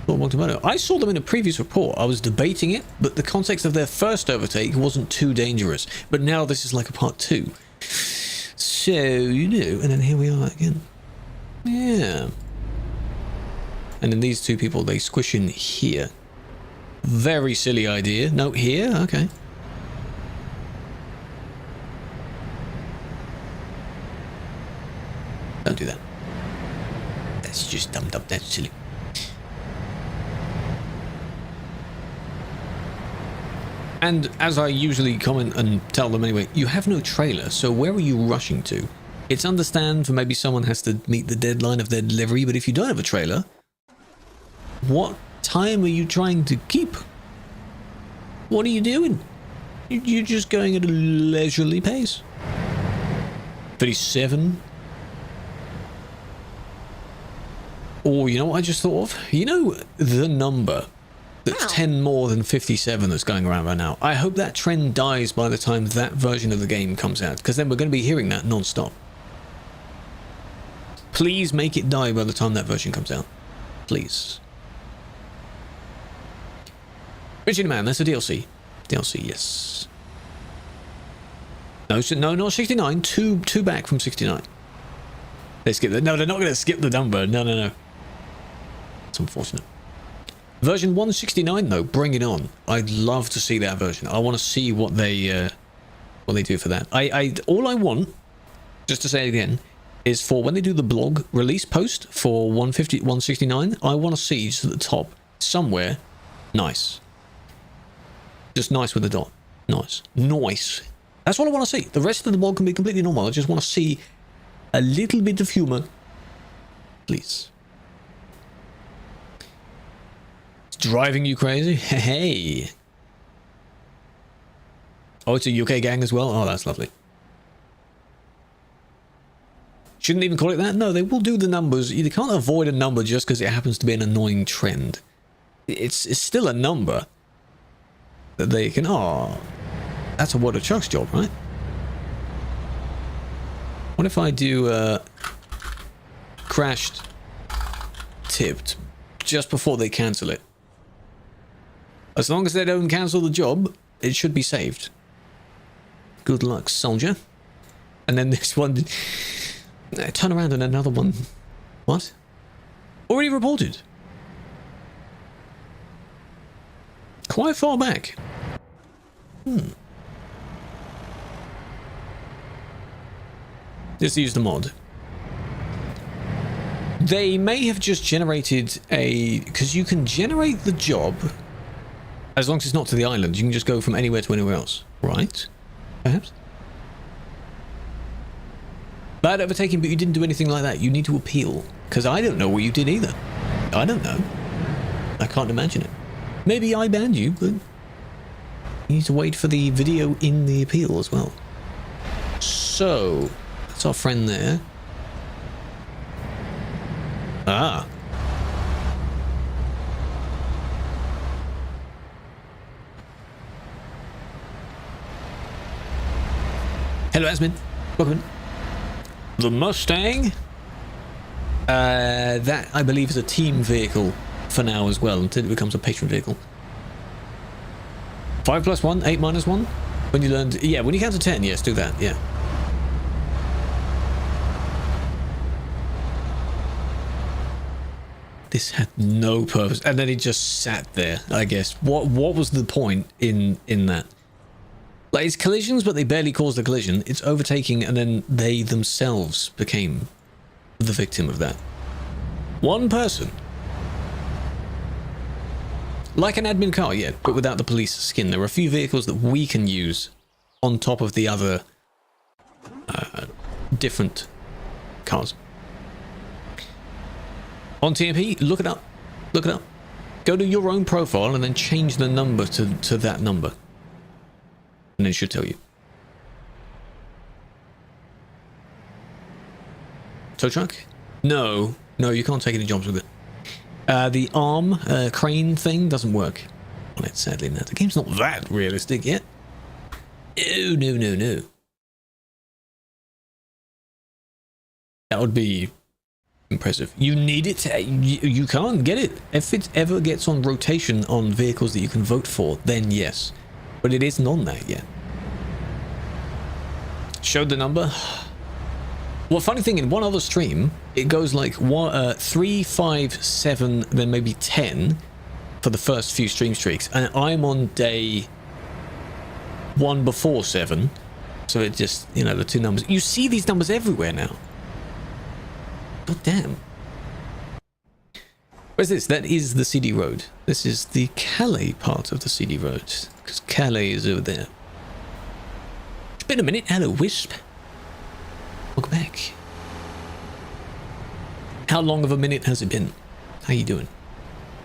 [SPEAKER 1] I saw them in a previous report. I was debating it, but the context of their first overtake wasn't too dangerous. But now this is like a part 2. So, you know, and then here we are again. Yeah. And then these two people, they squish in here. Very silly idea. No, here? Okay. Don't do that. That's just dumb. That's silly. And as I usually comment and tell them anyway, you have no trailer, so where are you rushing to? It's understand for maybe someone has to meet the deadline of their delivery, but if you don't have a trailer, what time are you trying to keep? What are you doing? You're just going at a leisurely pace. 37. Or you know what I just thought of? You know the number that's 10 more than 57 that's going around right now. I hope that trend dies by the time that version of the game comes out, because then we're going to be hearing that non-stop. Please make it die by the time that version comes out. Please. Richard Man, that's a DLC. DLC, yes. No, not 69. Two back from 69. They skip that. No, they're not going to skip the number. No. It's unfortunate. Version 169 though, bring it on. I'd love to see that version. I want to see what they do for that. All I want, just to say it again, is for when they do the blog release post for 169, I want to see just at the top somewhere nice. Just nice with a dot. Nice. That's all I want to see. The rest of the blog can be completely normal. I just want to see a little bit of humor. Please. Driving you crazy? Hey. Oh, it's a UK gang as well? Oh, that's lovely. Shouldn't even call it that? No, they will do the numbers. You can't avoid a number just because it happens to be an annoying trend. It's still a number that they can... Oh, that's a What a Truck's job, right? What if I do crashed, tipped, just before they cancel it? As long as they don't cancel the job, it should be saved. Good luck, soldier. And then this one... Turn around and another one. What? Already reported. Quite far back. Let's use the mod. They may have just generated a... Because you can generate the job... As long as it's not to the island, you can just go from anywhere to anywhere else. Right? Perhaps? Bad overtaking, but you didn't do anything like that. You need to appeal. Because I don't know what you did either. I don't know. I can't imagine it. Maybe I banned you, but... You need to wait for the video in the appeal as well. So... That's our friend there. Ah. Hello, Asmin. Welcome in. The Mustang. That, I believe, is a team vehicle for now as well, until it becomes a patron vehicle. 5 + 1, 8 - 1. When you learn, yeah, when you count to 10, yes, do that, yeah. This had no purpose, and then it just sat there, I guess. What was the point in that? Like, it's collisions, but they barely caused a collision. It's overtaking, and then they themselves became the victim of that. One person. Like an admin car, yeah, but without the police skin. There are a few vehicles that we can use on top of the other different cars. On TMP, look it up. Look it up. Go to your own profile and then change the number to that number. And it should tell you. Tow truck? No, you can't take any jobs with it. The arm crane thing doesn't work on it, sadly. No, the game's not that realistic yet. No. That would be impressive. You need it. You can't get it. If it ever gets on rotation on vehicles that you can vote for, then yes. But it isn't on that yet. Showed the number. Well, funny thing, in one other stream, it goes like 3, 5, 7, then maybe 10 for the first few stream streaks. And I'm on day 1 before 7. So it just, you know, the two numbers. You see these numbers everywhere now. God damn. Where's this? That is the CD road. This is the Calais part of the CD road. Because Calais is over there. It's been a minute. Hello, Wisp. Welcome back. How long of a minute has it been? How you doing?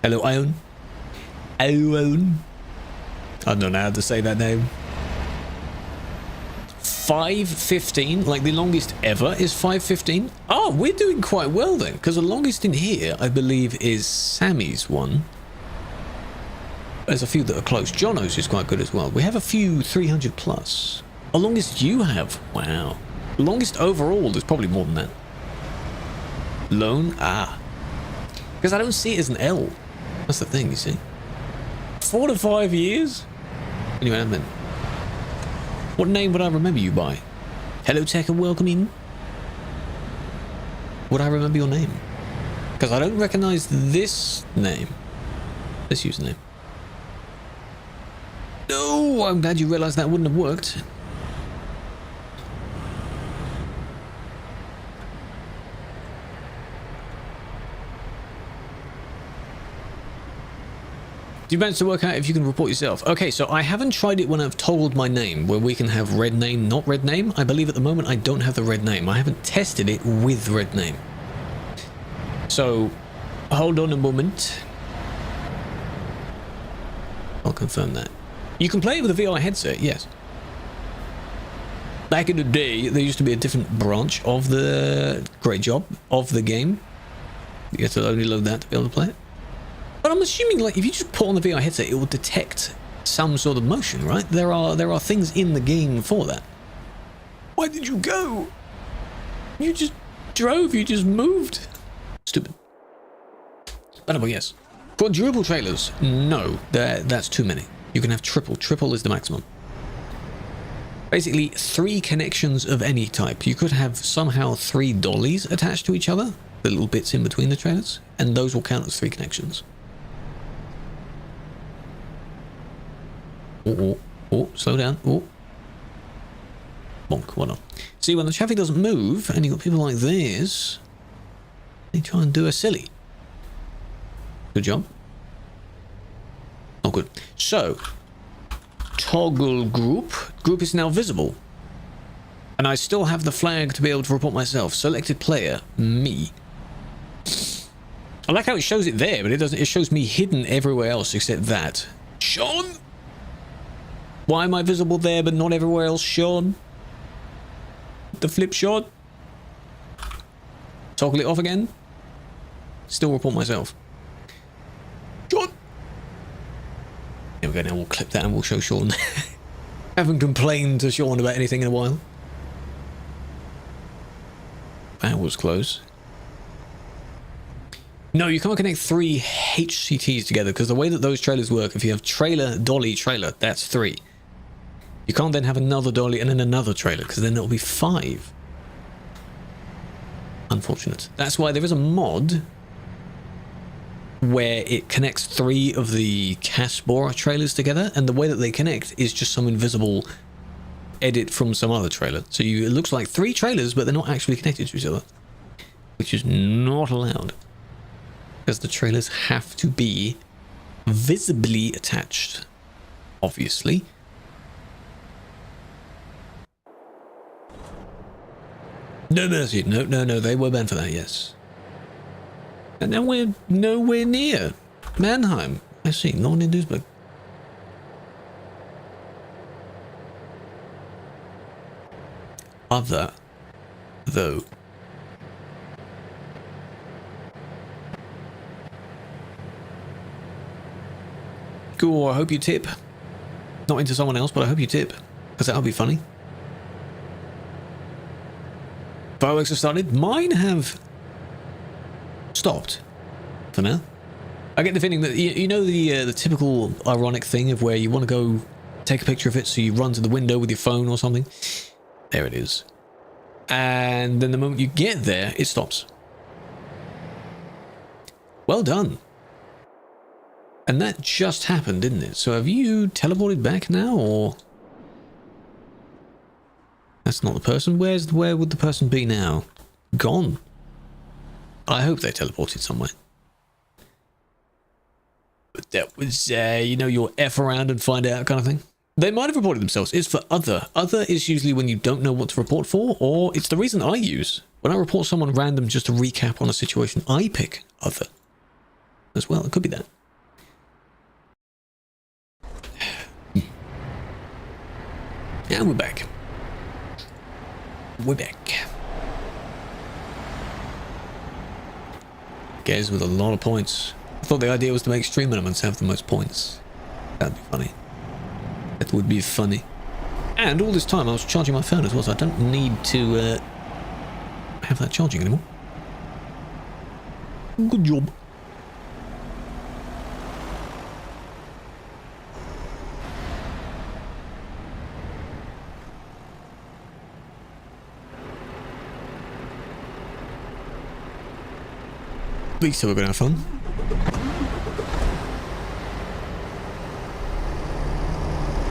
[SPEAKER 1] Hello, Ion. Ion. I don't know how to say that name. 5:15, like the longest ever is 5:15. Oh, we're doing quite well then, because the longest in here, I believe, is Sammy's one. There's a few that are close. Jono's is quite good as well. We have a few 300 plus. The longest you have? Wow. The longest overall is probably more than that. Lone? Ah. Because I don't see it as an L. That's the thing, you see. 4 to 5 years? Anyway, I meant. What name would I remember you by? Hello, Tech, and welcome in. Would I remember your name? Because I don't recognize this name. This username. No, I'm glad you realized that wouldn't have worked. Do you manage to work out if you can report yourself? Okay, so I haven't tried it when I've told my name, where we can have red name, not red name. I believe at the moment I don't have the red name. I haven't tested it with red name. So, hold on a moment. I'll confirm that. You can play it with a VR headset, yes. Back in the day, there used to be a different branch of the... Great job. Of the game. You have to only load that to be able to play it. But I'm assuming, like, if you just put on the VR headset, it will detect some sort of motion, right? There are things in the game for that. Why did you go? You just drove, you just moved. Stupid. But yes. Quadruple trailers. No, that's too many. You can have triple. Triple is the maximum. Basically, 3 connections of any type. You could have somehow 3 dollies attached to each other, the little bits in between the trailers, and those will count as 3 connections. Oh, slow down. Oh. Bonk, what on? See, when the traffic doesn't move, and you've got people like this, they try and do a silly. Good job. Oh, good. So, toggle group. Group is now visible. And I still have the flag to be able to report myself. Selected player, me. I like how it shows it there, but it doesn't. It shows me hidden everywhere else except that. Sean? Why am I visible there but not everywhere else, Sean? The flip shot? Toggle it off again? Still report myself. John! Here we go, now we'll clip that and we'll show Sean. Haven't complained to Sean about anything in a while. That was close. No, you can't connect 3 HCTs together because the way that those trailers work, if you have trailer, dolly, trailer, that's 3. You can't then have another dolly and then another trailer because then it'll be 5. Unfortunate. That's why there is a mod where it connects 3 of the Caspora trailers together, and the way that they connect is just some invisible edit from some other trailer. So it looks like 3 trailers, but they're not actually connected to each other, which is not allowed. Because the trailers have to be visibly attached, obviously. No mercy. No, they were banned for that, yes. And now we're nowhere near Mannheim. I see, not in Duisburg. Other, though. Cool, I hope you tip. Not into someone else, but I hope you tip. Because that'll be funny. Fireworks have started. Mine have stopped for now. I get the feeling that you know the typical ironic thing of where you want to go take a picture of it, so you run to the window with your phone or something. There it is. And then the moment you get there, it stops. Well done. And that just happened, didn't it? So have you teleported back now, or? That's not the person. Where would the person be now? Gone. I hope they teleported somewhere. But that was, you know, your F around and find out kind of thing. They might have reported themselves. It's for other. Other is usually when you don't know what to report for, or it's the reason I use. When I report someone random just to recap on a situation, I pick other as well. It could be that. And we're back. We're back. Guys with a lot of points. I thought the idea was to make stream elements have the most points. That'd be funny. That would be funny. And all this time I was charging my phone as well, so I don't need to have that charging anymore. Good job. At least we're going to have fun.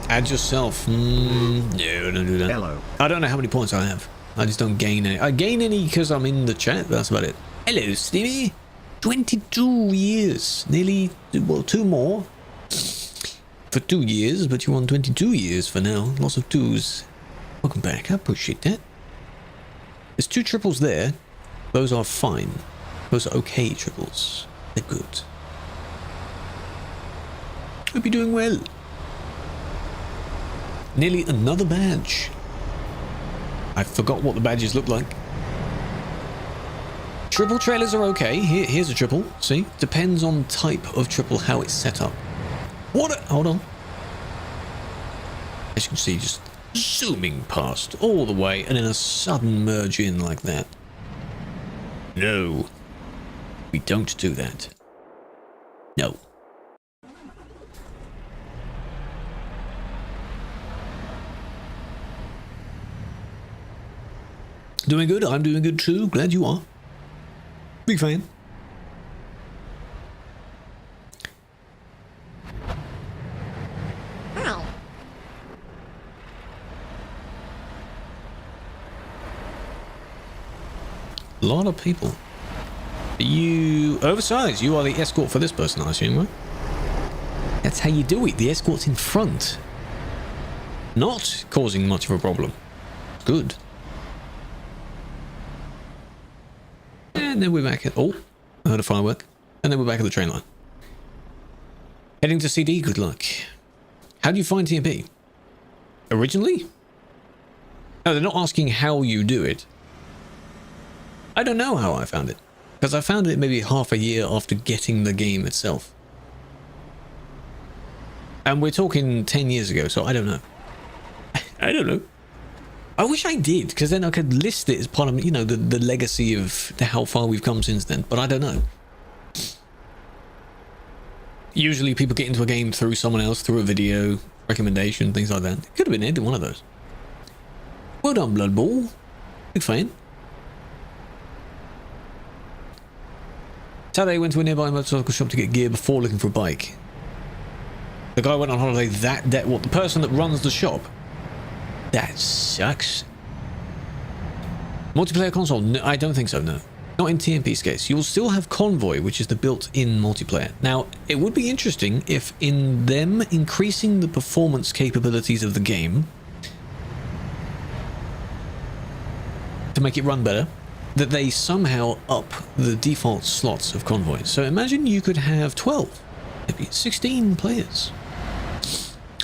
[SPEAKER 1] Add yourself. No, don't do that. Hello. I don't know how many points I have. I just don't gain any. I gain any because I'm in the chat, but that's about it. Hello, Stevie. 22 years. Nearly, well, 2 more. For 2 years, but you're on 22 years for now. Lots of 2s. Welcome back. I appreciate that. There's 2 triples there. Those are fine. Those are okay triples. They're good. Hope you're doing well. Nearly another badge. I forgot what the badges look like. Triple trailers are okay. Here's a triple. See? Depends on type of triple, how it's set up. Hold on. As you can see, just zooming past all the way and then a sudden merge in like that. No. We don't do that. No. Doing good? I'm doing good too. Glad you are. Big fan.
[SPEAKER 2] Wow.
[SPEAKER 1] A lot of people. You oversized. You are the escort for this person, I assume, right? That's how you do it. The escort's in front. Not causing much of a problem. Good. And then we're back at... Oh, I heard a firework. And then we're back at the train line. Heading to CD, good luck. How do you find TMP? Originally? No, they're not asking how you do it. I don't know how I found it. Because I found it maybe half a year after getting the game itself. And we're talking 10 years ago, so I don't know. I don't know. I wish I did, because then I could list it as part of, you know, the legacy of how far we've come since then, but I don't know. Usually people get into a game through someone else, through a video, recommendation, things like that. It could have been either one of those. Well done, Blood Ball. Big fan. Saturday went to a nearby motorcycle shop to get gear before looking for a bike. The guy went on holiday that day. What, the person that runs the shop? That sucks. Multiplayer console? No, I don't think so, no. Not in TMP's case. You will still have Convoy, which is the built-in multiplayer. Now, it would be interesting if in them increasing the performance capabilities of the game to make it run better, that they somehow up the default slots of Convoy. So imagine you could have 12, maybe 16 players.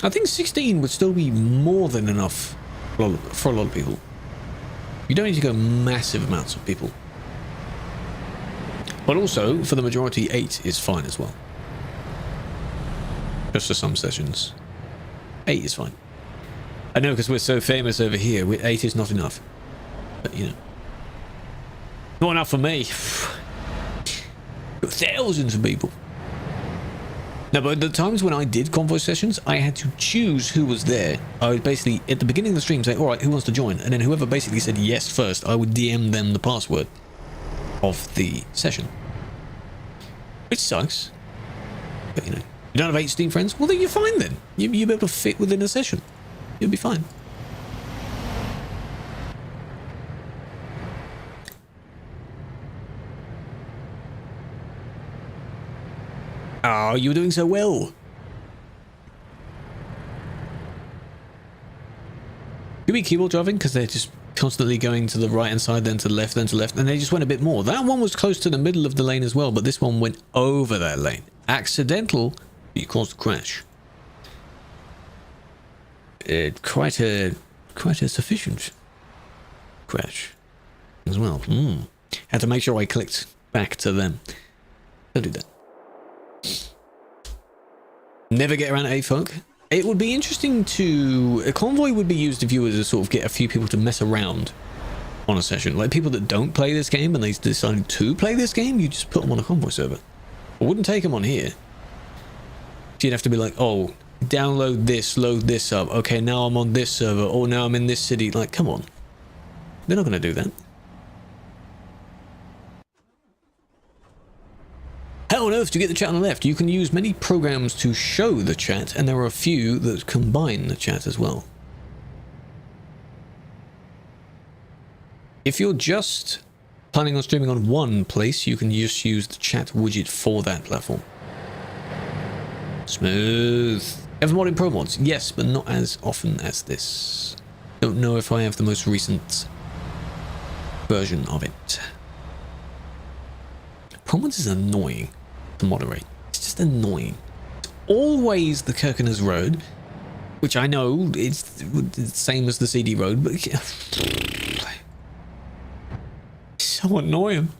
[SPEAKER 1] I think 16 would still be more than enough for a lot of people. You don't need to go massive amounts of people. But also, for the majority, 8 is fine as well. Just for some sessions. 8 is fine. I know, because we're so famous over here, 8 is not enough. But, you know. Not enough for me. Thousands of people. No, but the times when I did convoy sessions, I had to choose who was there. I would basically, at the beginning of the stream, say, alright, who wants to join? And then whoever basically said yes first, I would DM them the password of the session. Which sucks. But, you know, you don't have 8 Steam friends? Well, then you're fine then. You'll be able to fit within a session. You'll be fine. Oh, you're doing so well. Could be keyboard driving because they're just constantly going to the right hand side, then to the left, then to left, and they just went a bit more. That one was close to the middle of the lane as well, but this one went over that lane. Accidental, but you caused a crash. Quite a sufficient crash as well. Had to make sure I clicked back to them. Don't do that. Never get around A-Folk. It would be interesting to... A convoy would be used if you were to sort of get a few people to mess around on a session. Like people that don't play this game and they decided to play this game, you just put them on a convoy server. I wouldn't take them on here. You'd have to be like, oh, download this, load this up. Okay, now I'm on this server. Or now I'm in this city. Like, come on. They're not going to do that. How on earth do you get the chat on the left? You can use many programs to show the chat, and there are a few that combine the chat as well. If you're just planning on streaming on one place, you can just use the chat widget for that platform. Smooth. Ever mod in Pro Mods? Yes, but not as often as this. Don't know if I have the most recent version of it. Pro Mods is annoying to moderate. It's just annoying. It's always the Kirkenes Road, which I know it's the same as the CD Road, but it's so annoying.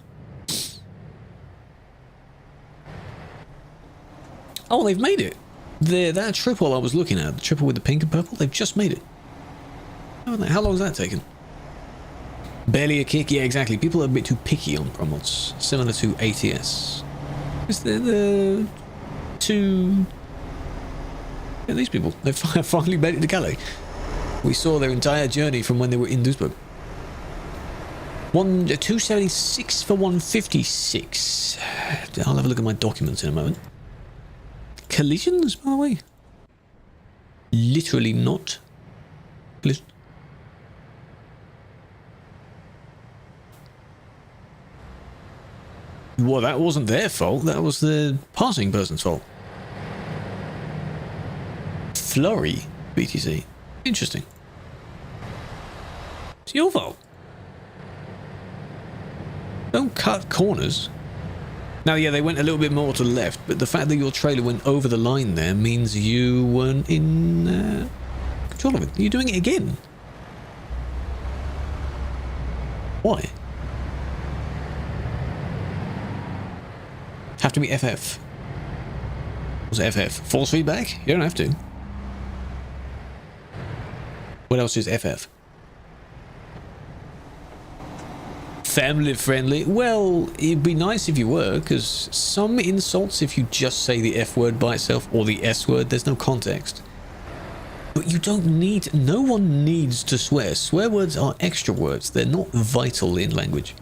[SPEAKER 1] Oh, they've made it. That triple I was looking at, the triple with the pink and purple, they've just made it. How long has that taken? Barely a kick, yeah, exactly. People are a bit too picky on Pro Mods, similar to ATS. Is there the two? Yeah, these people, they've finally made it to Calais. We saw their entire journey from when they were in Duisburg. 276 for 156. I'll have a look at my documents in a moment. Collisions, by the way? Literally not. Collision. Well, that wasn't their fault. That was the passing person's fault. Flurry, BTC. Interesting. It's your fault. Don't cut corners. Now, yeah, they went a little bit more to the left, but the fact that your trailer went over the line there means you weren't in control of it. You're doing it again. Why? have to be FF? What's FF? Force feedback? You don't have to. What else is FF? Family friendly? Well, it'd be nice if you were, because some insults, if you just say the F word by itself or the S word, there's no context. But you don't need, no one needs to swear. Swear words are extra words. They're not vital in language.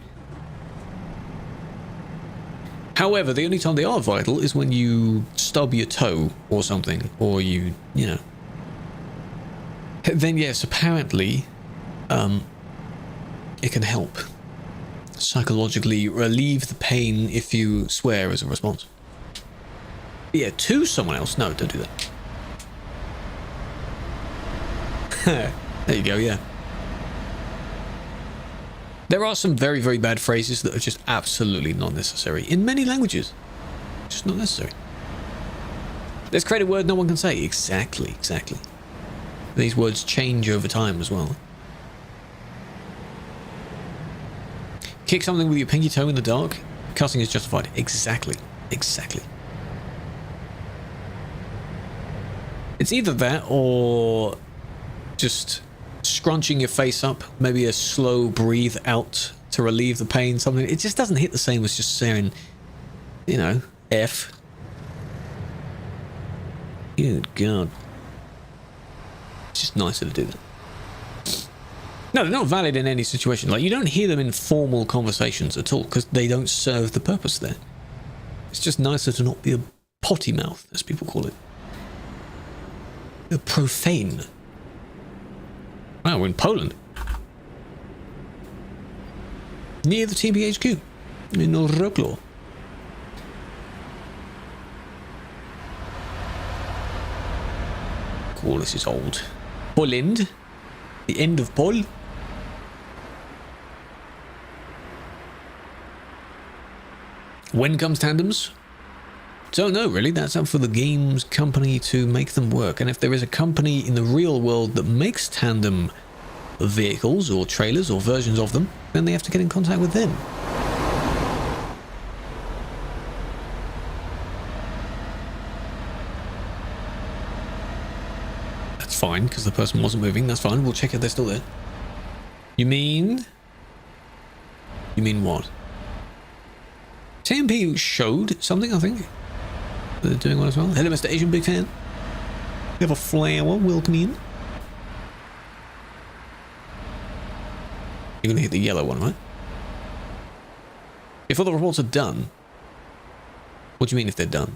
[SPEAKER 1] However, the only time they are vital is when you stub your toe or something, or you know. Then yes, apparently, it can help psychologically relieve the pain if you swear as a response. But yeah, to someone else, no, don't do that. There you go, yeah. There are some very, very bad phrases that are just absolutely not necessary in many languages. Just not necessary. Let's create a word no one can say. Exactly, exactly. These words change over time as well. Kick something with your pinky toe in the dark. Cussing is justified. Exactly, exactly. It's either that or just scrunching your face up, maybe a slow breathe out to relieve the pain, something. It just doesn't hit the same as just saying, you know, F. Good God. It's just nicer to do that. No, they're not valid in any situation. Like, you don't hear them in formal conversations at all, because they don't serve the purpose there. It's just nicer to not be a potty mouth, as people call it. A profane. Wow, we're in Poland. Near the TBHQ. In Wrocław. Cool, this is old. Poland. The end of Pol. When comes tandems? Don't know, really. That's up for the games company to make them work. And if there is a company in the real world that makes tandem vehicles or trailers or versions of them, then they have to get in contact with them. That's fine, because the person wasn't moving. That's fine. We'll check if they're still there. You mean what? TMP showed something, I think. They're doing one as well. Hello, Mr. Asian, big fan. We have a flower. Welcome in. You're going to hit the yellow one, right? If all the reports are done... What do you mean if they're done?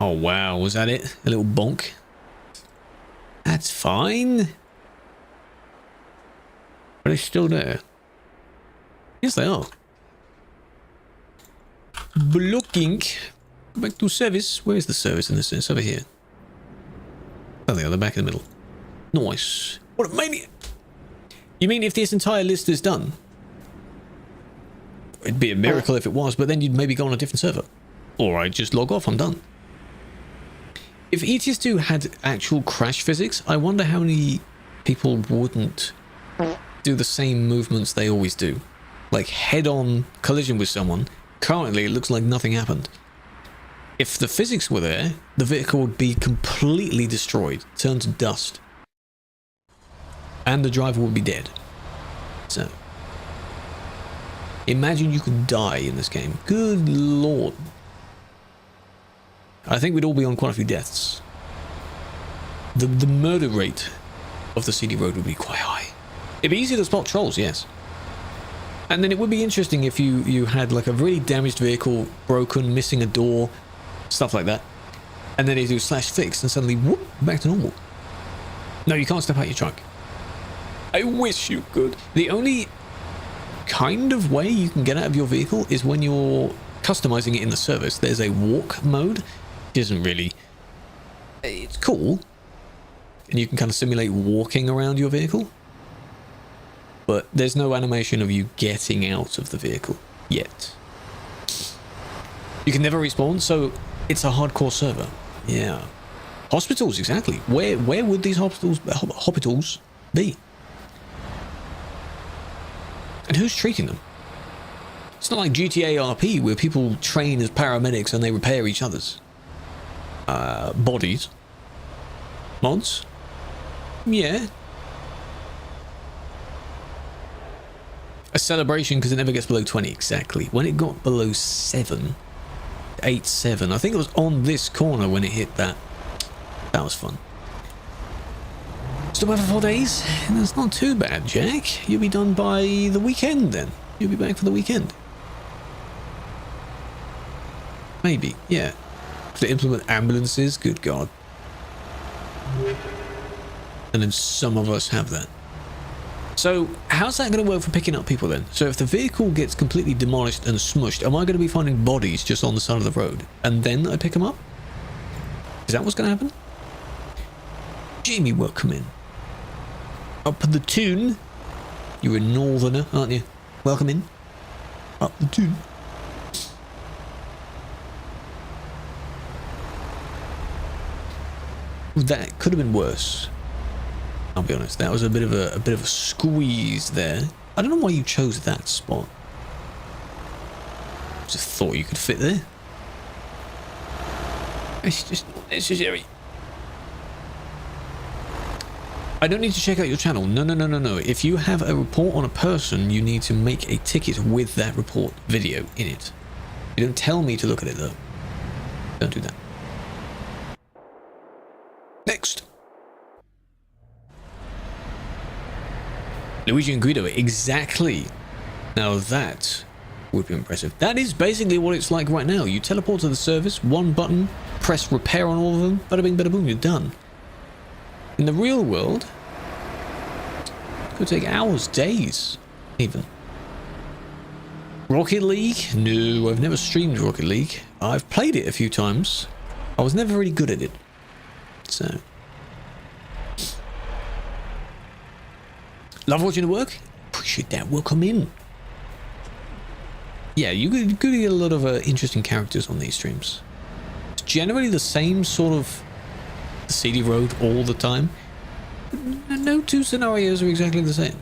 [SPEAKER 1] Oh, wow. Was that it? A little bonk? That's fine. Are they still there? Yes, they are. Blocking. Back to service. Where is the service in this? It's over here. Oh, they are. They're back in the middle. Nice. What a maniac. You mean if this entire list is done? It'd be a miracle if it was, but then you'd maybe go on a different server. Or I'd just log off. I'm done. If ETS2 had actual crash physics, I wonder how many people wouldn't do the same movements they always do. Like head-on collision with someone. Currently, it looks like nothing happened. If the physics were there, the vehicle would be completely destroyed, turned to dust. And the driver would be dead. So, imagine you could die in this game. Good lord. I think we'd all be on quite a few deaths. The murder rate of the CD road would be quite high. It'd be easy to spot trolls, yes. And then it would be interesting if you had like a really damaged vehicle, broken, missing a door, stuff like that. And then you do /fix and suddenly, whoop, back to normal. No, you can't step out your truck. I wish you could. The only kind of way you can get out of your vehicle is when you're customizing it in the service. There's a walk mode. It isn't really... It's cool. And you can kind of simulate walking around your vehicle. But there's no animation of you getting out of the vehicle yet. You can never respawn, so it's a hardcore server. Yeah. Hospitals, exactly. Where would these hospitals be? And who's treating them? It's not like GTA RP where people train as paramedics and they repair each other's bodies. Mods? Yeah. A celebration because it never gets below 20, exactly. When it got below 7, 8, 7, I think it was on this corner when it hit that. That was fun. Still back for 4 days? That's not too bad, Jack. You'll be done by the weekend then. You'll be back for the weekend. Maybe, yeah. To implement ambulances, good God. And then some of us have that. So, how's that going to work for picking up people then? So if the vehicle gets completely demolished and smushed, am I going to be finding bodies just on the side of the road? And then I pick them up? Is that what's going to happen? Jamie, welcome in. Up the tune. You're a northerner, aren't you? Welcome in. Up the tune. That could have been worse. I'll be honest. That was a bit of a squeeze there. I don't know why you chose that spot. Just thought you could fit there. It's just necessary. I don't need to check out your channel. No. If you have a report on a person, you need to make a ticket with that report video in it. You don't tell me to look at it though. Don't do that. Next. Luigi and Guido, exactly. Now that would be impressive. That is basically what it's like right now. You teleport to the service, one button, press repair on all of them, bada bing, bada boom, you're done. In the real world, it could take hours, days, even. Rocket League? No, I've never streamed Rocket League. I've played it a few times. I was never really good at it. So. Love watching the work? Appreciate that. Welcome in. Yeah, you could get a lot of interesting characters on these streams. It's generally the same sort of CD road all the time. No two scenarios are exactly the same.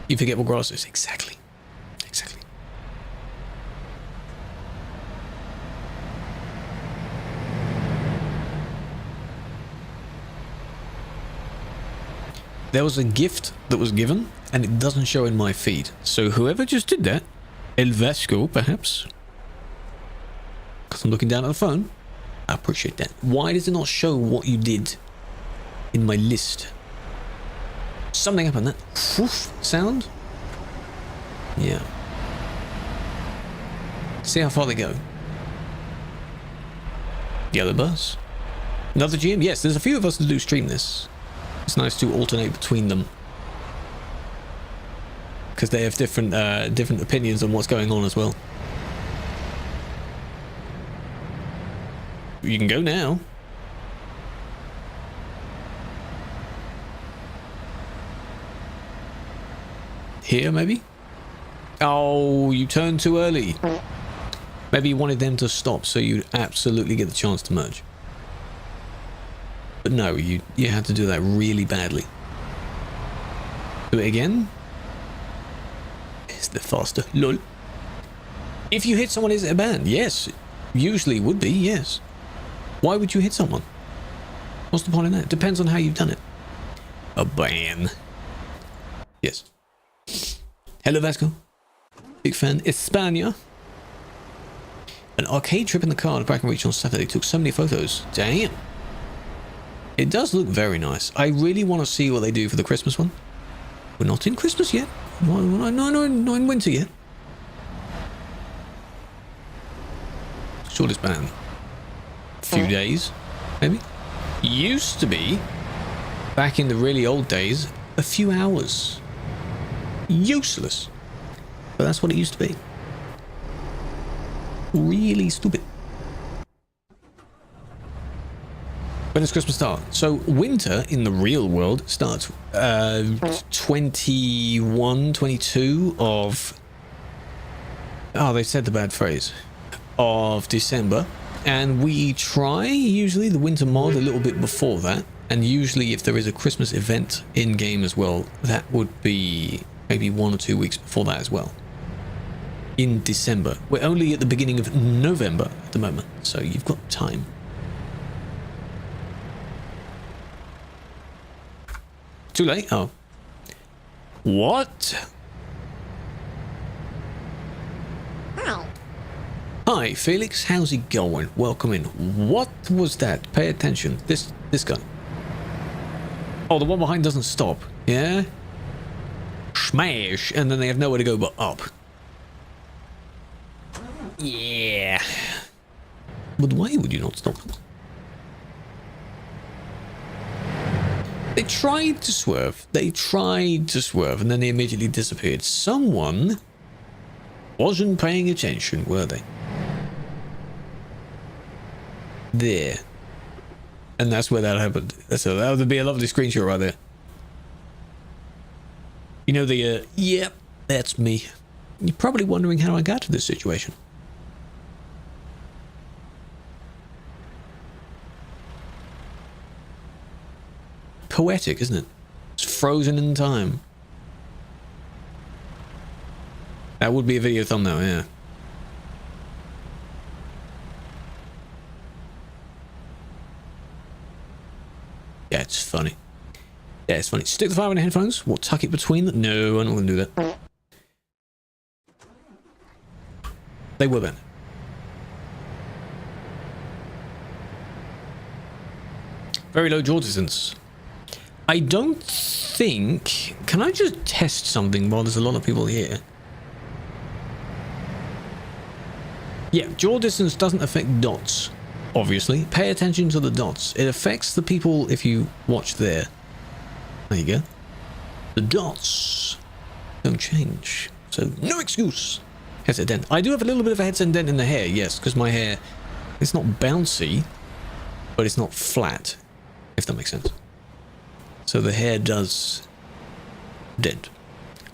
[SPEAKER 1] You forget what grass is. Exactly. Exactly. There was a gift that was given, and it doesn't show in my feed. So whoever just did that, El Vasco, perhaps, because I'm looking down at the phone, I appreciate that. Why does it not show what you did in my list? Something happened. That whoosh sound? Yeah. See how far they go. The other bus. Another GM? Yes, there's a few of us that do stream this. It's nice to alternate between them. Because they have different opinions on what's going on as well. You can go now. Here, maybe? Oh, you turned too early. Maybe you wanted them to stop so you'd absolutely get the chance to merge. But no, you had to do that really badly. Do it again? Is the faster? Lol. If you hit someone, is it a ban? Yes. Usually would be, yes. Why would you hit someone? What's the point in that? Depends on how you've done it. A ban. Yes. Hello, Vasco. Big fan. España. An arcade trip in the car to Brackenreach on Saturday. Took so many photos. Damn. It does look very nice. I really want to see what they do for the Christmas one. We're not in Christmas yet. No, not in winter yet. Shortest ban. A few days, maybe. Used to be, back in the really old days, a few hours. Useless. But that's what it used to be. Really stupid. When does Christmas start? So winter in the real world starts 21, 22 of... Oh, they said the bad phrase. Of December. And we try, usually, the winter mod a little bit before that. And usually if there is a Christmas event in-game as well, that would be maybe 1 or 2 weeks before that as well. In December. We're only at the beginning of November at the moment, so you've got time. Too late? Oh. What? Hi, Felix. How's it going? Welcome in. What was that? Pay attention. This guy. Oh, the one behind doesn't stop. Yeah? Smash! And then they have nowhere to go but up. Yeah. But why would you not stop? They tried to swerve. And then they immediately disappeared. Someone wasn't paying attention, were they? There. And that's where that happened. So that would be a lovely screenshot right there. You know the, yep, that's me. You're probably wondering how I got to this situation. Poetic, isn't it? It's frozen in time. That would be a video thumbnail, yeah. Yeah, it's funny. Yeah, it's funny. Stick the file in the headphones. We'll tuck it between them. No, I'm not going to do that. They were banned. Very low jaw distance. I don't think... Can I just test something while there's a lot of people here? Yeah, jaw distance doesn't affect dots, obviously. Pay attention to the dots. It affects the people if you watch there. There you go. The dots don't change. So, no excuse. Headset dent. I do have a little bit of a headset dent in the hair, yes, because my hair, it's not bouncy, but it's not flat, if that makes sense. So the hair does dent.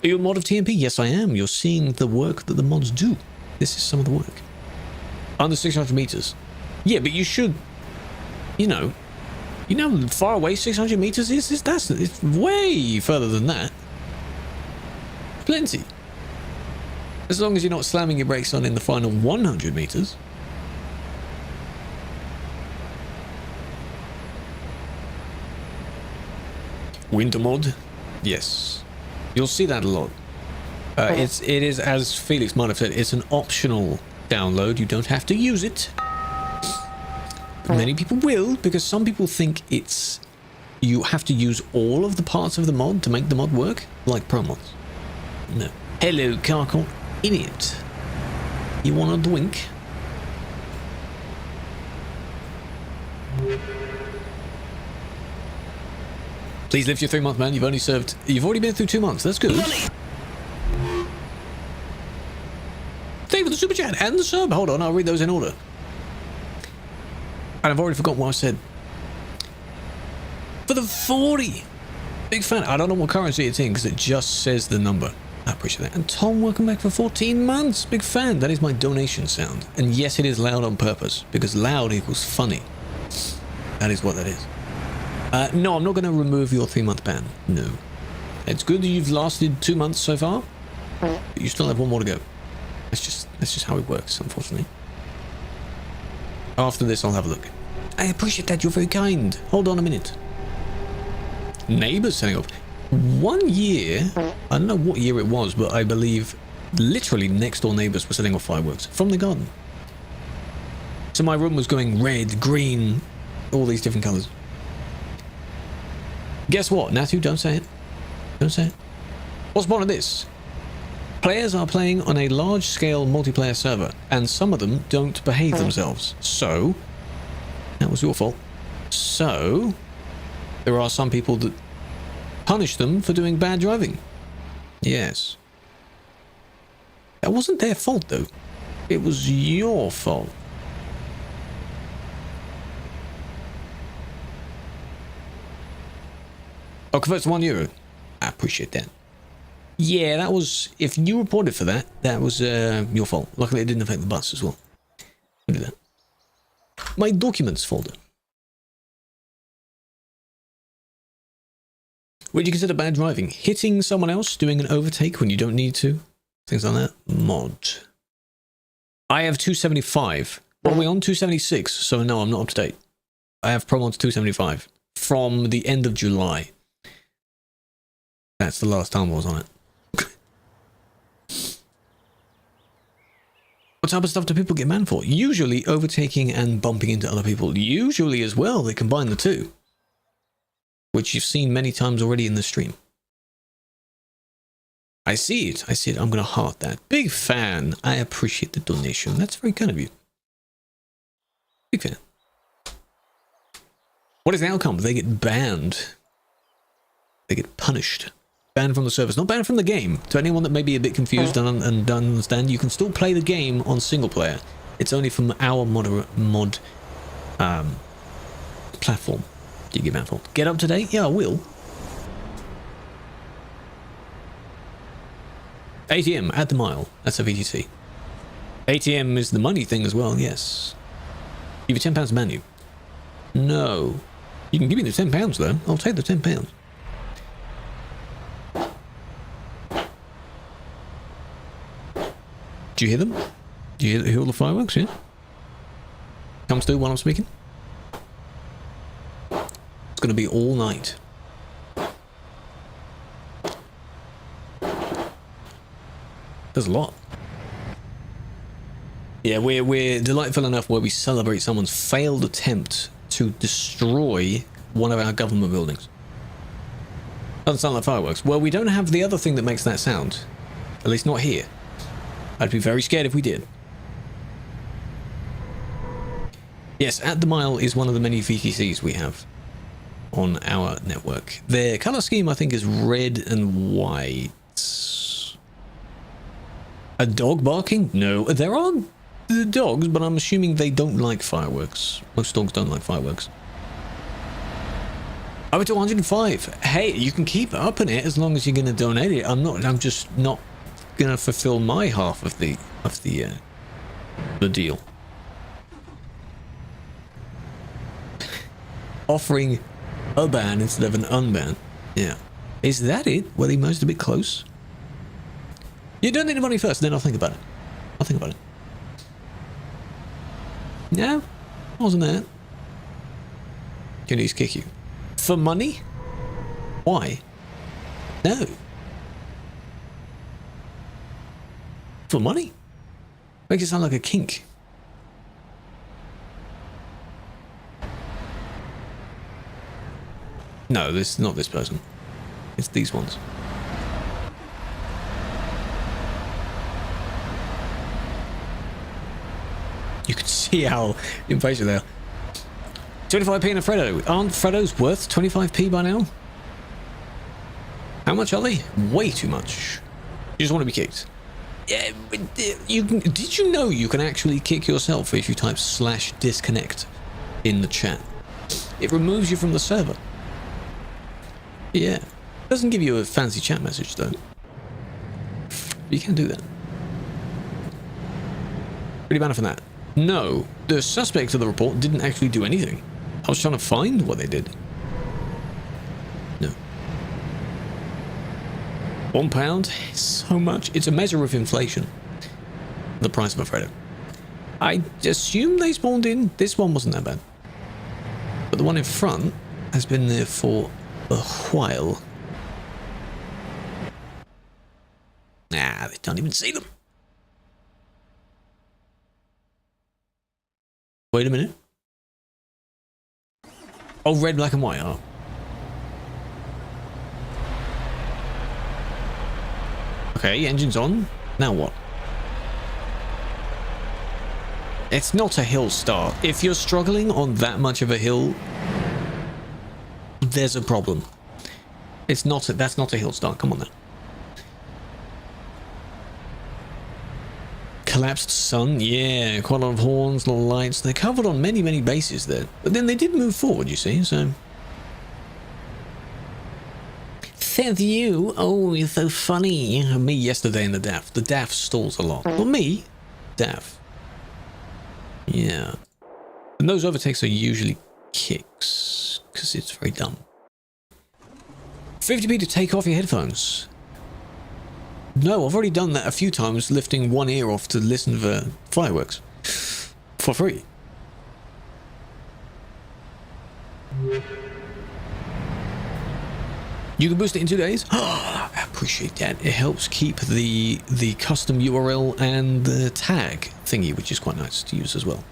[SPEAKER 1] Are you a mod of TMP? Yes, I am. You're seeing the work that the mods do. This is some of the work. Under 600 meters. Yeah, but you should, you know far away 600 meters is? It's way further than that. Plenty. As long as you're not slamming your brakes on in the final 100 meters. Winter mod? Yes. You'll see that a lot. It is, as Felix might have said, it's an optional download. You don't have to use it. But many people will, because some people think it's... You have to use all of the parts of the mod to make the mod work, like pro mods. No. Hello, Carcon. Idiot. You want a drink? Please live your 3-month ban. You've already been through 2 months. That's good. Thank you for the super chat and the sub. Hold on, I'll read those in order. And I've already forgotten what I said. For the 40. Big fan. I don't know what currency it's in because it just says the number. I appreciate that. And Tom, welcome back for 14 months. Big fan. That is my donation sound. And yes, it is loud on purpose because loud equals funny. That is what that is. No, I'm not going to remove your 3-month ban. No. It's good that you've lasted 2 months so far, but you still have 1 more to go. That's just how it works, unfortunately. After this, I'll have a look. I appreciate that. You're very kind. Hold on a minute. Neighbours setting off. 1 year, I don't know what year it was, but I believe literally next door neighbours were setting off fireworks from the garden. So my room was going red, green, all these different colours. Guess what? Nathu, don't say it. Don't say it. What's the point of this? Players are playing on a large-scale multiplayer server, and some of them don't behave themselves. So, that was your fault. So, there are some people that punish them for doing bad driving. Yes. That wasn't their fault, though. It was your fault. Oh, converts to €1. I appreciate that. Yeah, that was... If you reported for that, that was your fault. Luckily, it didn't affect the bus as well. Look at that. My documents folder. What do you consider bad driving? Hitting someone else, doing an overtake when you don't need to. Things like that. Mod. I have 275. What are we on? 276. So no, I'm not up to date. I have Pro Mods 275 from the end of July. That's the last time I was on it. What type of stuff do people get banned for? Usually overtaking and bumping into other people. Usually as well, they combine the two. Which you've seen many times already in the stream. I see it. I see it. I'm going to heart that. Big fan. I appreciate the donation. That's very kind of you. Big fan. What is the outcome? They get banned. They get punished. Banned from the service. Not banned from the game. To anyone that may be a bit confused and don't understand, you can still play the game on single player. It's only from our mod platform. Do you get banned for? Get up to date? Yeah, I will. ATM at the mile. That's a VTC. ATM is the money thing as well, yes. Give you £10 menu. No. You can give me the £10 though. I'll take the £10. Do you hear them? Do you hear all the fireworks? Yeah. Comes through while I'm speaking. It's going to be all night. There's a lot. Yeah, we're delightful enough where we celebrate someone's failed attempt to destroy one of our government buildings. Doesn't sound like fireworks. Well, we don't have the other thing that makes that sound. At least not here. I'd be very scared if we did. Yes, At the Mile is one of the many VTCs we have on our network. Their color scheme, I think, is red and white. A dog barking? No. There are dogs, but I'm assuming they don't like fireworks. Most dogs don't like fireworks. Over to 105. Hey, you can keep upping it as long as you're going to donate it. I'm just not going to fulfill my half of the deal. Offering a ban instead of an unban. Yeah. Is that it? Were they most a bit close? You donate the money first, then I'll think about it. I'll think about it. No, wasn't that. Can he kick you? For money? Why? No. For money? Makes it sound like a kink. No, this is not this person. It's these ones. You can see how impatient they are. 25p in a Freddo. Aren't Freddos worth 25p by now? How much are they? Way too much. You just want to be kicked. Yeah, you can, did you know you can actually kick yourself if you type /disconnect in the chat? It removes you from the server. Yeah. Doesn't give you a fancy chat message though. You can do that. Pretty bad for that. No, the suspect of the report didn't actually do anything. I was trying to find what they did. No. £1? So much. It's a measure of inflation. The price of a Freddo. I assume they spawned in. This one wasn't that bad. But the one in front has been there for a while. Nah, they don't even see them. Wait a minute. Oh, red, black and white. Oh. Okay, engine's on. Now what? It's not a hill start. If you're struggling on that much of a hill, there's a problem. It's not. That's not a hill start. Come on now. Collapsed sun, yeah, quite a lot of horns, little lights. They're covered on many, many bases there. But then they did move forward, you see, so... Says you, oh, you're so funny. Me yesterday in the DAF. The DAF stalls a lot. Well, me? DAF. Yeah. And those overtakes are usually kicks, because it's very dumb. 50p to take off your headphones. No, I've already done that a few times, lifting one ear off to listen for fireworks. For free. You can boost it in 2 days. I appreciate that. It helps keep the custom URL and the tag thingy, which is quite nice to use as well.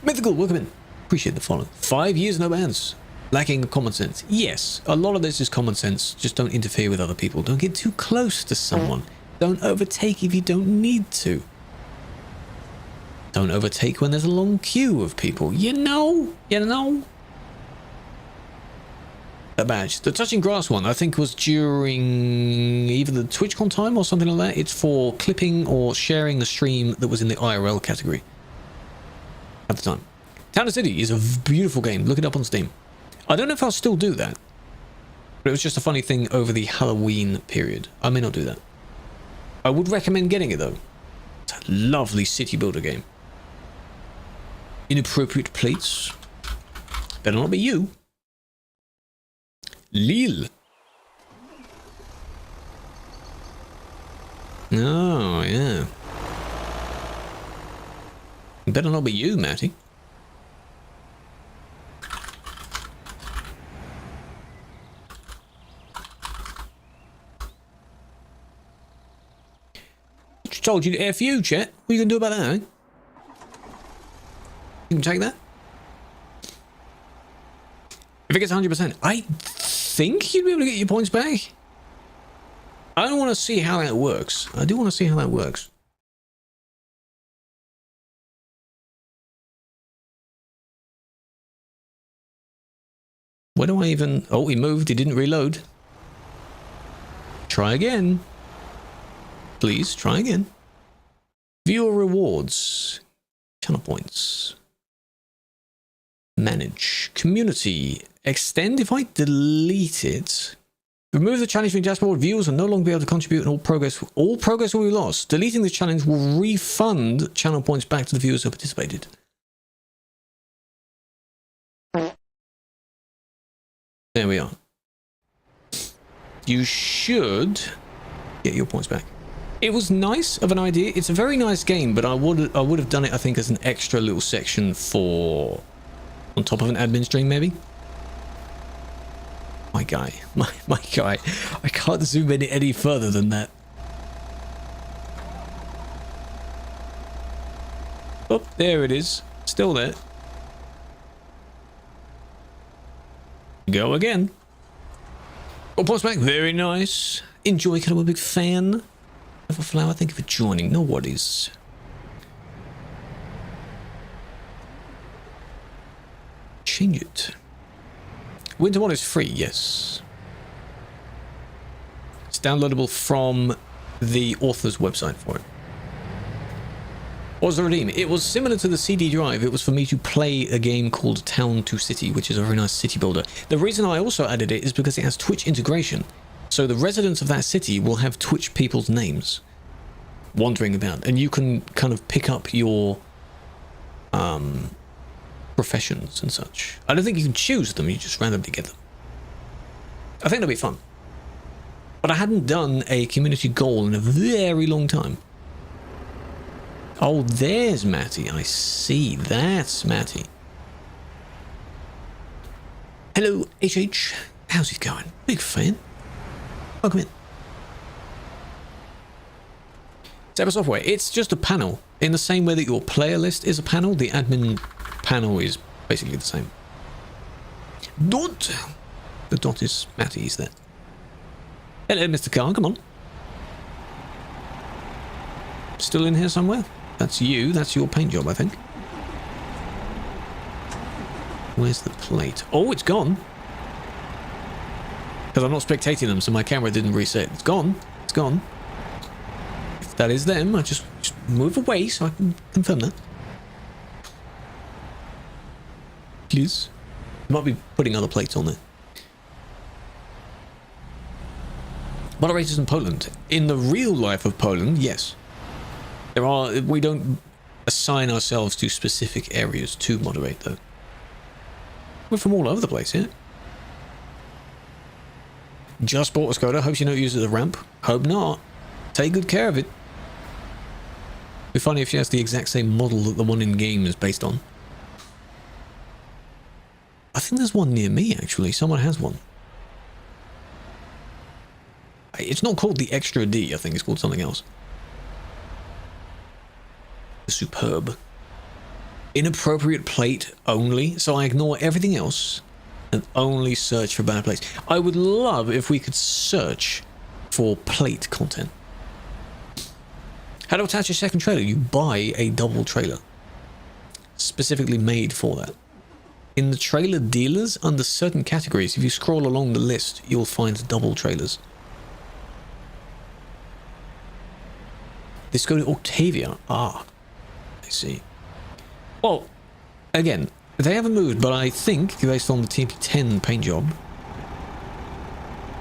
[SPEAKER 1] Mythical, welcome in. Appreciate the follow. 5 years, no bans. Lacking common sense. Yes, a lot of this is common sense. Just don't interfere with other people. Don't get too close to someone. Don't overtake if you don't need to. Don't overtake when there's a long queue of people. You know. That badge. The touching grass one, I think, was during either the TwitchCon time or something like that. It's for clipping or sharing a stream that was in the IRL category at the time. Town and City is a beautiful game. Look it up on Steam. I don't know if I'll still do that, but it was just a funny thing over the Halloween period. I may not do that. I would recommend getting it though. It's a lovely city builder game. Inappropriate plates. Better not be you. Lille. Oh, yeah. Better not be you, Matty. Told you to F you, Chet. What are you going to do about that, eh? You can take that? If it gets 100%, I think you'd be able to get your points back. I don't want to see how that works. I do want to see how that works. Where do I even... Oh, he moved. He didn't reload. Try again. Please, try again. Viewer rewards. Channel points. Manage. Community. Extend. If I delete it. Remove the challenge from the dashboard. Viewers will no longer be able to contribute and all progress will be lost. Deleting the challenge will refund channel points back to the viewers who participated. There we are. You should get your points back. It was nice of an idea. It's a very nice game, but I would have done it, I think, as an extra little section for on top of an admin stream, maybe. My guy, my guy. I can't zoom in any further than that. Oh, there it is. Still there. Go again. Oh, post back. Very nice. Enjoy. Kind of a big fan of a flower. Thank you for joining. No worries. Change it. Winter one is free. Yes. It's downloadable from the author's website for it. What was the redeem? It was similar to the CD drive. It was for me to play a game called Town to City, which is a very nice city builder. The reason I also added it is because it has Twitch integration. So the residents of that city will have Twitch people's names wandering about, and you can kind of pick up your professions and such. I don't think you can choose them, you just randomly get them. I think that'll be fun. But I hadn't done a community goal in a very long time. Oh, there's Matty. I see. That's Matty. Hello, HH. How's it going? Big fan. Welcome in. Cyber software. It's just a panel. In the same way that your player list is a panel, the admin panel is basically the same. Dot. The dot is Matty. He's there. Hello, Mr. Carr. Come on. Still in here somewhere? That's you. That's your paint job, I think. Where's the plate? Oh, it's gone. Because I'm not spectating them, so my camera didn't reset. It's gone. It's gone. If that is them, I just move away so I can confirm that. Please. I might be putting other plates on there. Moderators in Poland. In the real life of Poland, yes. There are, we don't assign ourselves to specific areas to moderate though. We're from all over the place here. Just bought a Skoda. Hope you don't use it as a ramp. Hope not. Take good care of it. It'd be funny if she has the exact same model that the one in game is based on. I think there's one near me, actually. Someone has one. It's not called the Extra D. I think it's called something else. Superb. Inappropriate plate only. So I ignore everything else and only search for bad plates. I would love if we could search for plate content. How to attach a second trailer? You buy a double trailer. Specifically made for that. In the trailer dealers, under certain categories, if you scroll along the list, you'll find double trailers. Let's go to Octavia. Ah, I see. Well, again, they haven't moved, but I think, based on the TP10 paint job,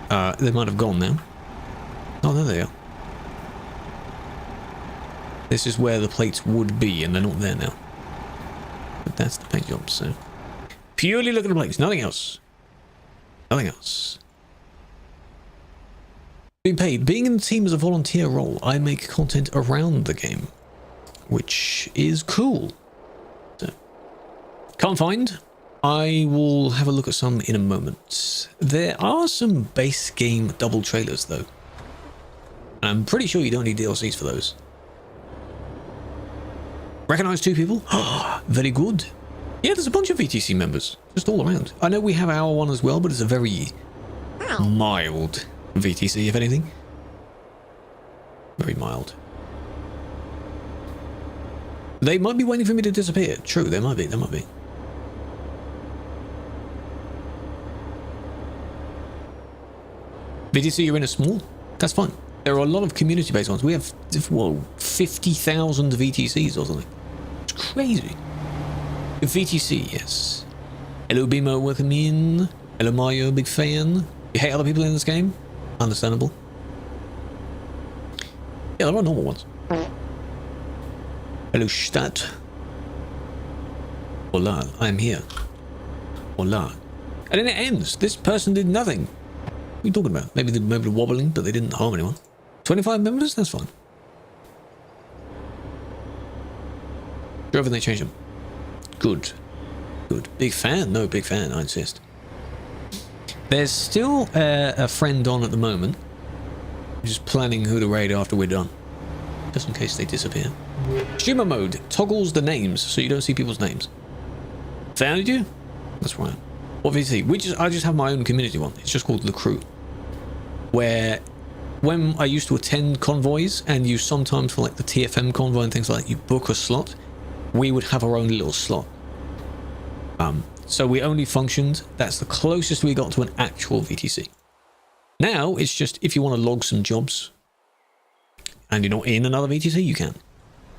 [SPEAKER 1] they might have gone now. Oh, there they are. This is where the plates would be, and they're not there now. But that's the paint job, so... Purely look at the plates, nothing else. Nothing else. Being paid. Being in the team as a volunteer role, I make content around the game, which is cool. So, can't find. I will have a look at some in a moment. There are some base game double trailers, though. And I'm pretty sure you don't need DLCs for those. Recognize 2 people? Very good. Yeah, there's a bunch of VTC members, just all around. I know we have our one as well, but it's a very mild VTC, if anything. Very mild. They might be waiting for me to disappear. True, they might be, they might be. VTC, you're in a small? That's fine. There are a lot of community-based ones. We have, whoa, 50,000 VTCs or something. It's crazy. VTC, yes. Hello, Bimo, welcome in. Hello, Mario, big fan. You hate other people in this game? Understandable. Yeah, there are normal ones. Hello, Stadt. Hola, I'm here. Hola. And then it ends. This person did nothing. What are you talking about? Maybe they're wobbling, but they didn't harm anyone. 25 members? That's fine. Sure, they changed them. Good. Good. Big fan? No, big fan, I insist. There's still a friend on at the moment. Just planning who to raid after we're done. Just in case they disappear. Streamer mode toggles the names so you don't see people's names. Found you? That's right. What VTC? I just have my own community one. It's just called The Crew. Where when I used to attend convoys and you sometimes for like the TFM convoy and things like that, you book a slot, we would have our own little slot. So we only functioned, that's the closest we got to an actual VTC. Now it's just if you want to log some jobs and you're not in another VTC, you can.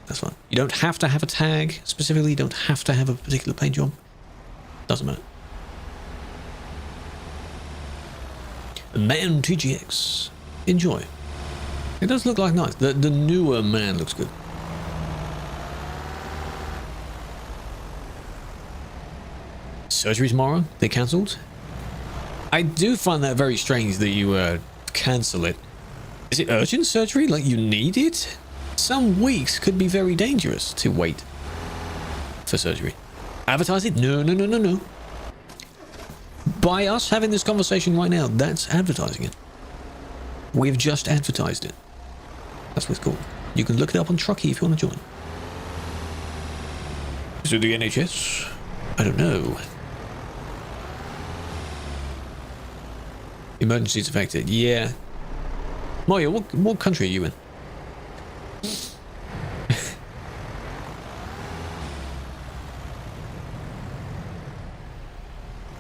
[SPEAKER 1] That's fine. You don't have to have a tag specifically, you don't have to have a particular paint job. Doesn't matter. Man TGX. Enjoy. It does look like nice. The newer man looks good. Surgery tomorrow? They cancelled? I do find that very strange that you cancel it. Is it urgent surgery? Like you need it? Some weeks could be very dangerous to wait for surgery. Advertise it? No, no, no, no, no. By us having this conversation right now, that's advertising it. We've just advertised it. That's what it's called. You can look it up on Truckee if you want to join. Is it the NHS? I don't know. Emergencies affected. Yeah. Mario, what country are you in?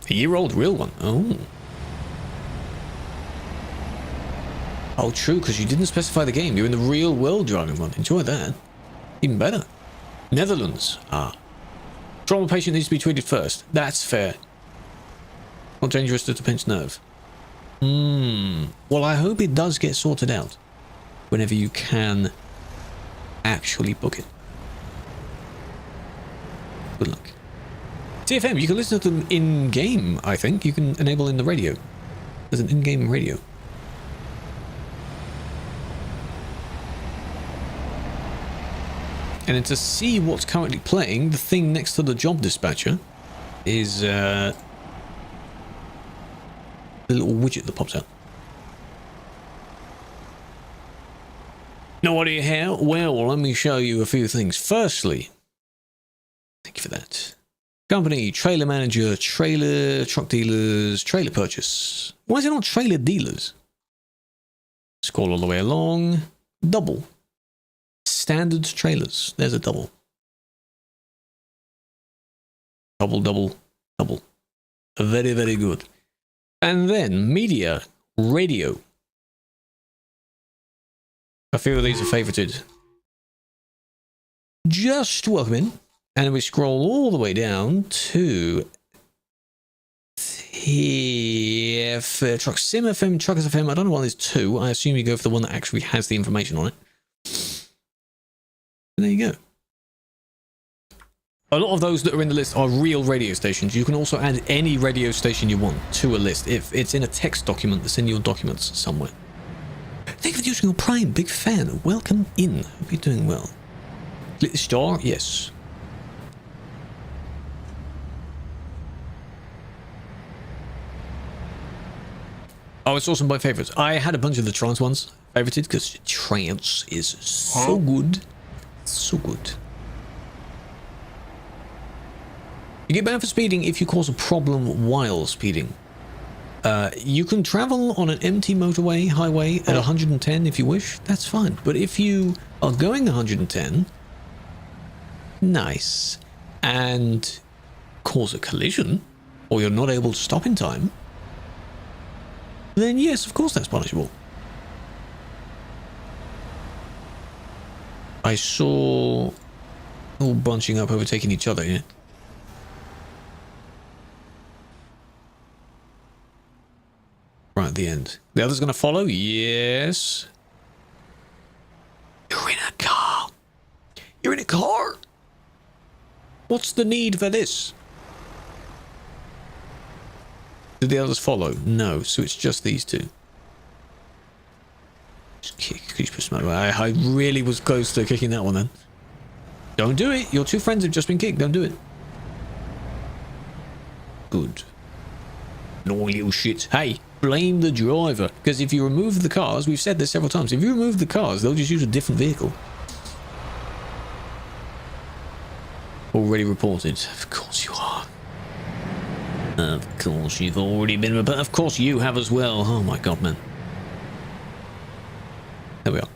[SPEAKER 1] A year-old real one. Oh. Oh, true, because you didn't specify the game. You're in the real world driving one. Enjoy that. Even better. Netherlands. Ah. Trauma patient needs to be treated first. That's fair. Not dangerous to pinch nerve. Well, I hope it does get sorted out whenever you can actually book it. Good luck. TFM, you can listen to them in-game, I think. You can enable in the radio. There's an in-game radio. And then to see what's currently playing, the thing next to the job dispatcher is the little widget that pops out. No idea how? Well, let me show you a few things. Firstly, thank you for that. Company, trailer manager, trailer, truck dealers, trailer purchase. Why is it not trailer dealers? Scroll all the way along. Double. Standard trailers. There's a double. Double, double, double. Very, very good. And then media, radio. A few of these are favorited. Just welcome in. And we scroll all the way down to Truck Sim FM, Truckers FM. I don't know why there's two. I assume you go for the one that actually has the information on it. And there you go. A lot of those that are in the list are real radio stations. You can also add any radio station you want to a list if it's in a text document that's in your documents somewhere. Thank you for using your Prime. Big fan. Welcome in. Hope you're doing well. Click the star. Yes. Oh, it's awesome by favorites. I had a bunch of the trance ones favorited because trance is so good. So good. You get banned for speeding if you cause a problem while speeding. You can travel on an empty motorway, highway at 110 if you wish. That's fine. But if you are going 110, nice, and cause a collision, or you're not able to stop in time, then yes, of course that's punishable. I saw all bunching up, overtaking each other here. Right at the end. The other's going to follow? Yes. You're in a car. You're in a car. What's the need for this? Did the others follow? No, so it's just these two. Just kick. I really was close to kicking that one then. Don't do it. Your two friends have just been kicked. Don't do it. Good. No, you shit. Hey, blame the driver. Because if you remove the cars, we've said this several times, if you remove the cars, they'll just use a different vehicle. Already reported. Of course you are. Of course you've already been reported. Of course you have as well. Oh my god, man. There we are.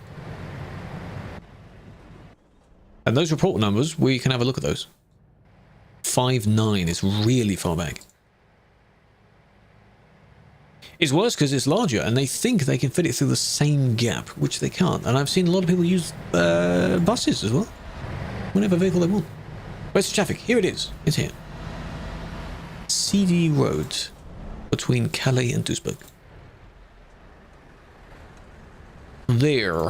[SPEAKER 1] And those report numbers, we can have a look at those. 5-9 is really far back. It's worse because it's larger and they think they can fit it through the same gap, which they can't. And I've seen a lot of people use buses as well. Whatever vehicle they want. Where's the traffic? Here it is. It's here. CD Road between Calais and Duisburg. There.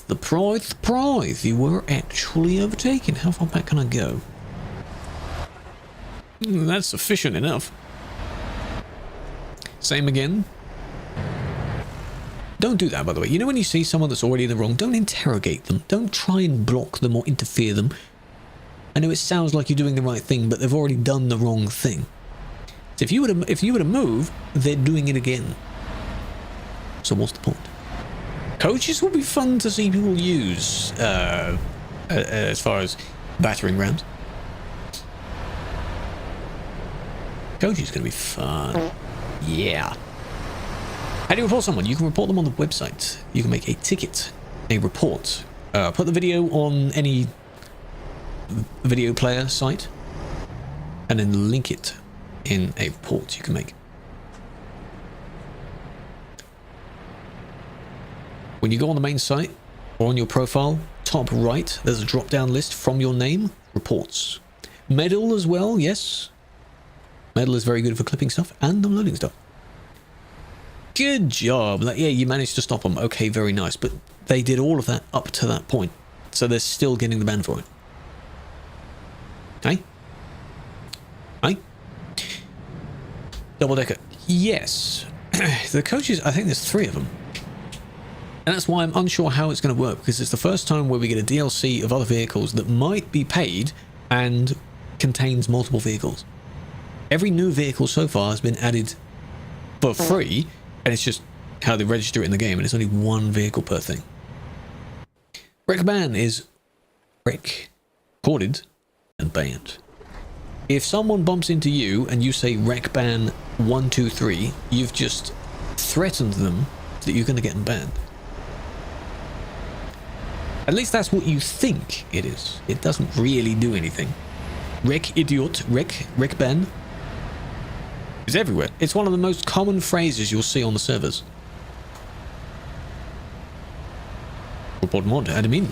[SPEAKER 1] The prize. You were actually overtaken. How far back can I go? That's sufficient enough. Same again. Don't do that, by the way. You know when you see someone that's already in the wrong, don't interrogate them. Don't try and block them or interfere them. I know it sounds like you're doing the right thing, but they've already done the wrong thing. So if you were to move, they're doing it again. So what's the point? Coaches will be fun to see people use as far as battering rams. Coaches is going to be fun. Yeah. How do you report someone? You can report them on the website. You can make a ticket, a report. Put the video on any video player site, and then link it in a report you can make. When you go on the main site or on your profile, top right, there's a drop-down list from your name, reports. Medal as well, yes. Medal is very good for clipping stuff and unloading stuff. Good job. Like, yeah, you managed to stop them. Okay, very nice. But they did all of that up to that point. So they're still getting the ban for it. Hey? Hey? Double decker. Yes. The coaches, I think there's 3 of them. And that's why I'm unsure how it's going to work, because it's the first time where we get a DLC of other vehicles that might be paid and contains multiple vehicles. Every new vehicle so far has been added for free, and it's just how they register it in the game, and it's only one vehicle per thing. Wreck ban is recorded and banned. If someone bumps into you and you say wreck ban 123, you've just threatened them that you're going to get them banned. At least that's what you think it is. It doesn't really do anything. Wreck idiot, wreck ban is everywhere. It's one of the most common phrases you'll see on the servers. Report mod, add him in.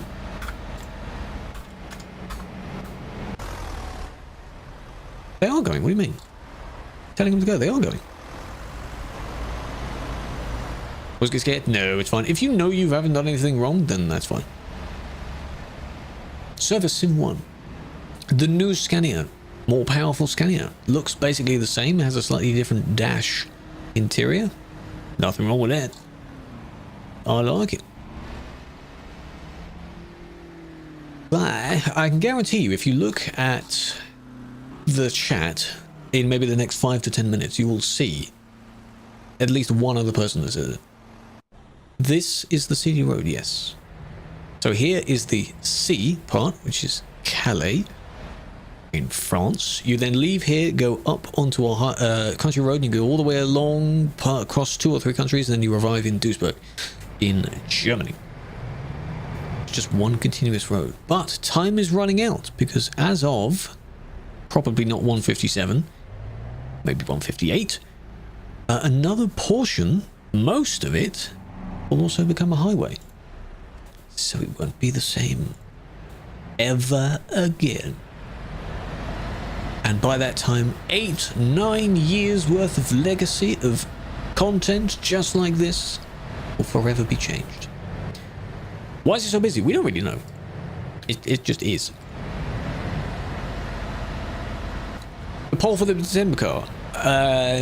[SPEAKER 1] They are going, what do you mean? Telling them to go, they are going. Was get scared? No, it's fine. If you know you haven't done anything wrong, then that's fine. Service Sim 1. The new Scania. More powerful Scania. Looks basically the same, has a slightly different dash interior. Nothing wrong with that. I like it. But I can guarantee you, if you look at the chat in maybe the next 5 to 10 minutes, you will see at least one other person that says it. This is the CD road, yes. So here is the C part, which is Calais in France. You then leave here, go up onto a country road, and you go all the way along, across 2 or 3 countries, and then you arrive in Duisburg in Germany. It's just one continuous road. But time is running out, because as of probably not 157, maybe 158, another portion, most of it, will also become a highway. So it won't be the same ever again. And by that time, 8-9 years worth of legacy of content just like this will forever be changed. Why is it so busy? We don't really know. It just is. The poll for the December car,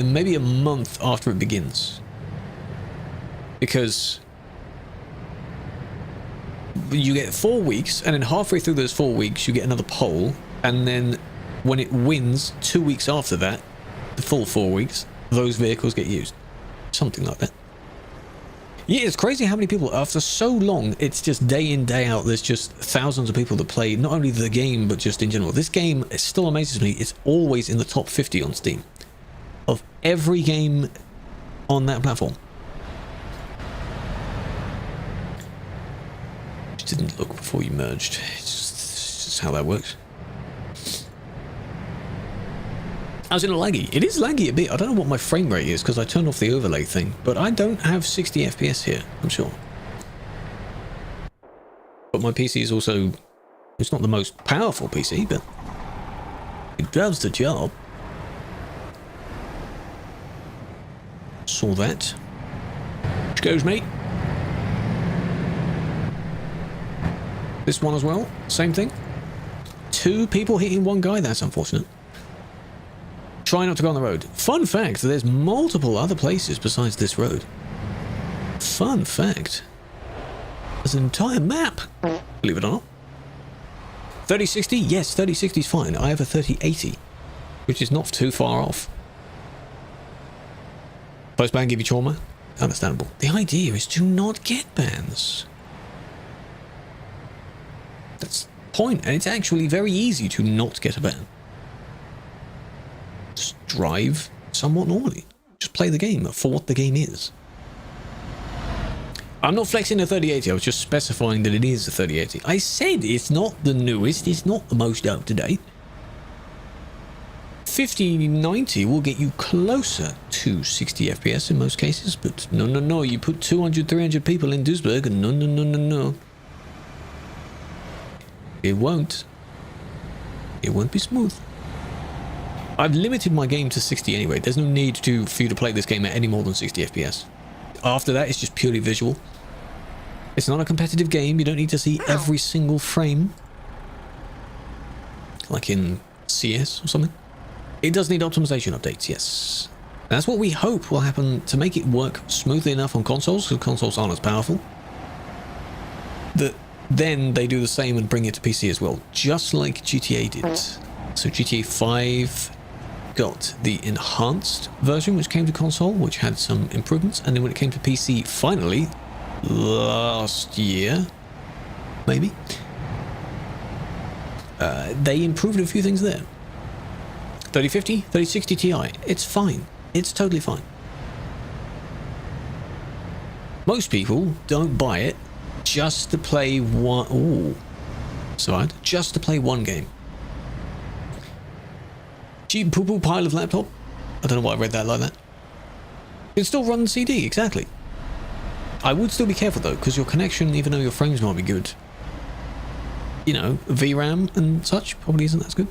[SPEAKER 1] maybe a month after it begins, because you get 4 weeks, and then halfway through those 4 weeks you get another poll, and then when it wins 2 weeks after that, the full 4 weeks, those vehicles get used. Something like that. Yeah, it's crazy how many people, after so long, it's just day in, day out, there's just thousands of people that play not only the game, but just in general. This game, it still amazes me, it's always in the top 50 on Steam. Of every game on that platform. Just didn't look before you merged. It's just how that works. I was in a laggy. It is laggy a bit. I don't know what my frame rate is because I turned off the overlay thing, but I don't have 60 FPS here, I'm sure. But my PC is also, it's not the most powerful PC, but it does the job. Saw that. Which goes, mate. This one as well, same thing. 2 people hitting 1 guy, that's unfortunate. Try not to go on the road. Fun fact, there's multiple other places besides this road. Fun fact. There's an entire map, believe it or not. 3060? Yes, 3060 is fine. I have a 3080, which is not too far off. Post-ban give you trauma? Understandable. The idea is to not get bans. That's the point, and it's actually very easy to not get a ban. Just drive somewhat normally. Just play the game for what the game is. I'm not flexing a 3080, I was just specifying that it is a 3080. I said it's not the newest, it's not the most up to date. 5090 will get you closer to 60 FPS in most cases, but no, you put 200, 300 people in Duisburg, and no. It won't be smooth. I've limited my game to 60 anyway. There's no need for you to play this game at any more than 60 FPS. After that, it's just purely visual. It's not a competitive game. You don't need to see every single frame. Like in CS or something. It does need optimization updates, yes. That's what we hope will happen to make it work smoothly enough on consoles, because consoles aren't as powerful. then they do the same and bring it to PC as well, just like GTA did. So GTA 5 got the enhanced version, which came to console, which had some improvements, and then when it came to PC, finally, last year, maybe, they improved a few things there. 3050, 3060 Ti, it's fine. It's totally fine. Most people don't buy it just to play one... Ooh. Sorry, just to play one game. Cheap poo-poo pile of laptop. I don't know why I read that like that. You can still run CD, exactly. I would still be careful though, because your connection, even though your frames might be good, you know, VRAM and such probably isn't as good.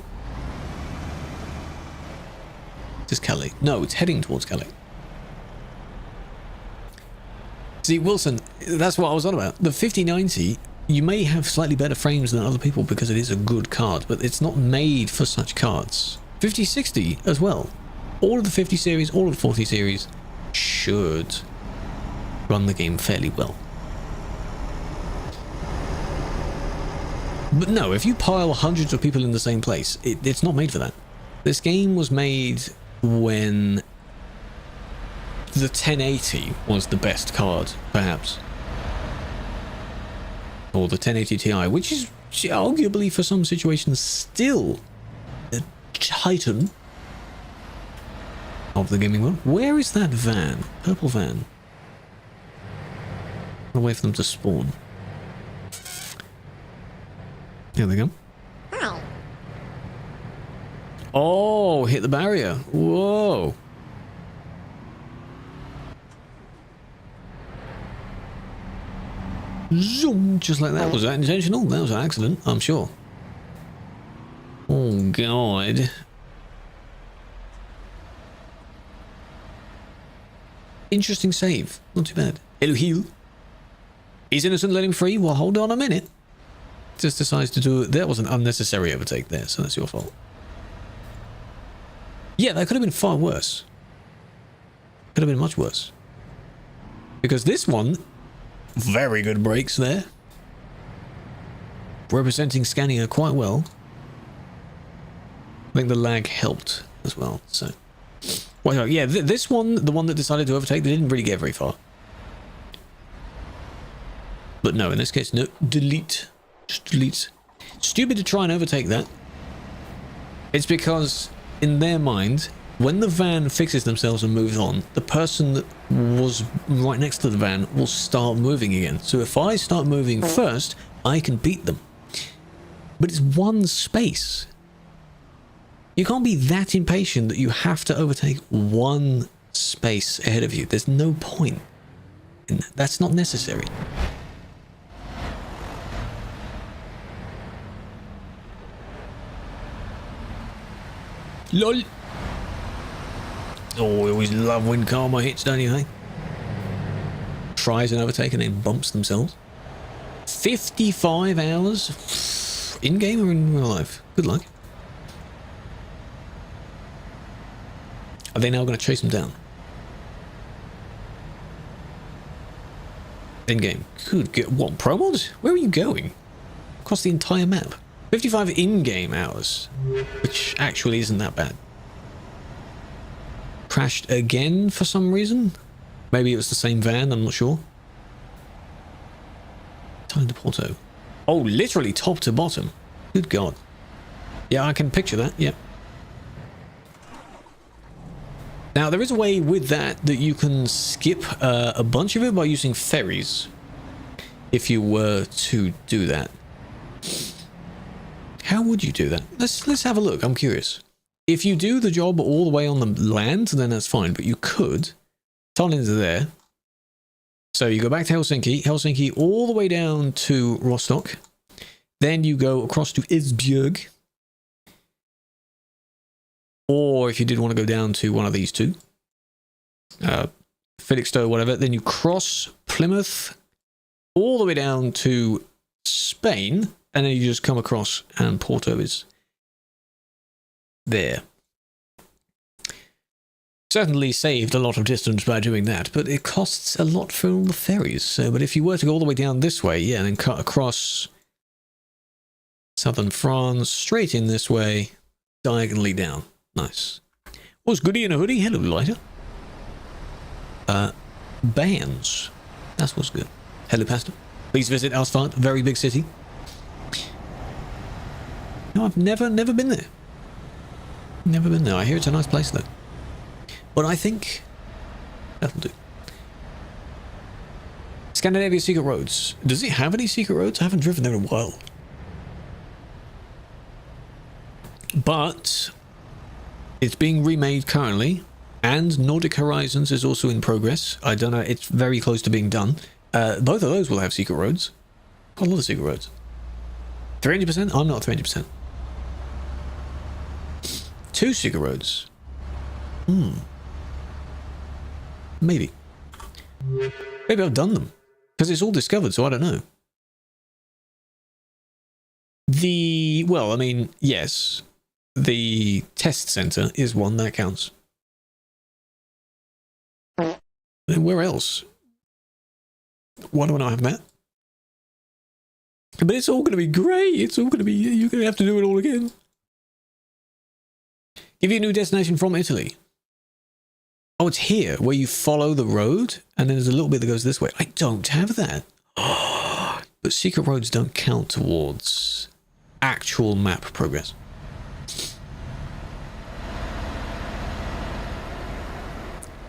[SPEAKER 1] Is Calais? No, it's heading towards Calais. See, Wilson, that's what I was on about. The 5090, you may have slightly better frames than other people because it is a good card, but it's not made for such cards. 5060 as well. All of the 50 series, all of the 40 series should run the game fairly well. But no, if you pile hundreds of people in the same place, it's not made for that. This game was made when the 1080 was the best card, perhaps. Or the 1080 Ti, which is arguably for some situations still a titan of the gaming world. Where is that van? Purple van. I'll wait for them to spawn. There they go. Oh, hit the barrier. Whoa. Zoom, just like that. Was that intentional? That was an accident, I'm sure. Oh, God. Interesting save. Not too bad. Hello, heal. He's innocent, let him free. Well, hold on a minute. Just decides to do it. That was an unnecessary overtake there, so that's your fault. Yeah, that could have been far worse. Could have been much worse. Because this one, very good brakes there. Representing Scania quite well. I think the lag helped as well, so... Well, yeah, this one, the one that decided to overtake, they didn't really get very far. But no, in this case, no, delete. Just delete. Stupid to try and overtake that. It's because, in their mind, when the van fixes themselves and moves on, the person that was right next to the van will start moving again. So if I start moving first, I can beat them. But it's one space. You can't be that impatient that you have to overtake one space ahead of you. There's no point in that. That's not necessary. LOL. Oh, we always love when karma hits, don't you think? Tries an overtake and then bumps themselves. 55 hours? In-game or in real life? Good luck. Are they now going to chase them down? In-game. Good. What, pro mod? Where are you going? Across the entire map. 55 in-game hours, which actually isn't that bad. Crashed again for some reason? Maybe it was the same van, I'm not sure. Time to Porto. Oh, literally top to bottom. Good God. Yeah, I can picture that, yeah. Now, there is a way with that you can skip a bunch of it by using ferries, if you were to do that. How would you do that? Let's have a look. I'm curious. If you do the job all the way on the land, then that's fine. But you could tunnel into there. So you go back to Helsinki all the way down to Rostock. Then you go across to Esbjerg. Or if you did want to go down to one of these two, Felixstowe, whatever, then you cross Plymouth all the way down to Spain. And then you just come across and Porto is there. Certainly saved a lot of distance by doing that, but it costs a lot for all the ferries. So, but if you were to go all the way down this way, yeah, and then cut across southern France, straight in this way, diagonally down. Nice. What's goody in a hoodie? Hello, lighter. Bands. That's what's good. Hello, Pastor. Please visit Asphalt, very big city. No, I've never been there. Never been there. I hear it's a nice place, though. But I think that'll do. Scandinavia secret roads. Does it have any secret roads? I haven't driven there in a while. But it's being remade currently, and Nordic Horizons is also in progress. I don't know, it's very close to being done. Both of those will have secret roads. Got a lot of secret roads. 300%? I'm not 300%. 2 secret roads. Maybe. Maybe I've done them. Because it's all discovered, so I don't know. Well, I mean, yes. The test center is one that counts. And where else? Why do I not have that? But it's all going to be great. It's all going to be... You're going to have to do it all again. Give you a new destination from Italy. Oh, it's here, where you follow the road, and then there's a little bit that goes this way. I don't have that. But secret roads don't count towards actual map progress.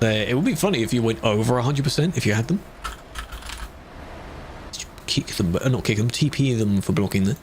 [SPEAKER 1] It would be funny if you went over 100% if you had them. Kick them, not kick them, TP them for blocking them.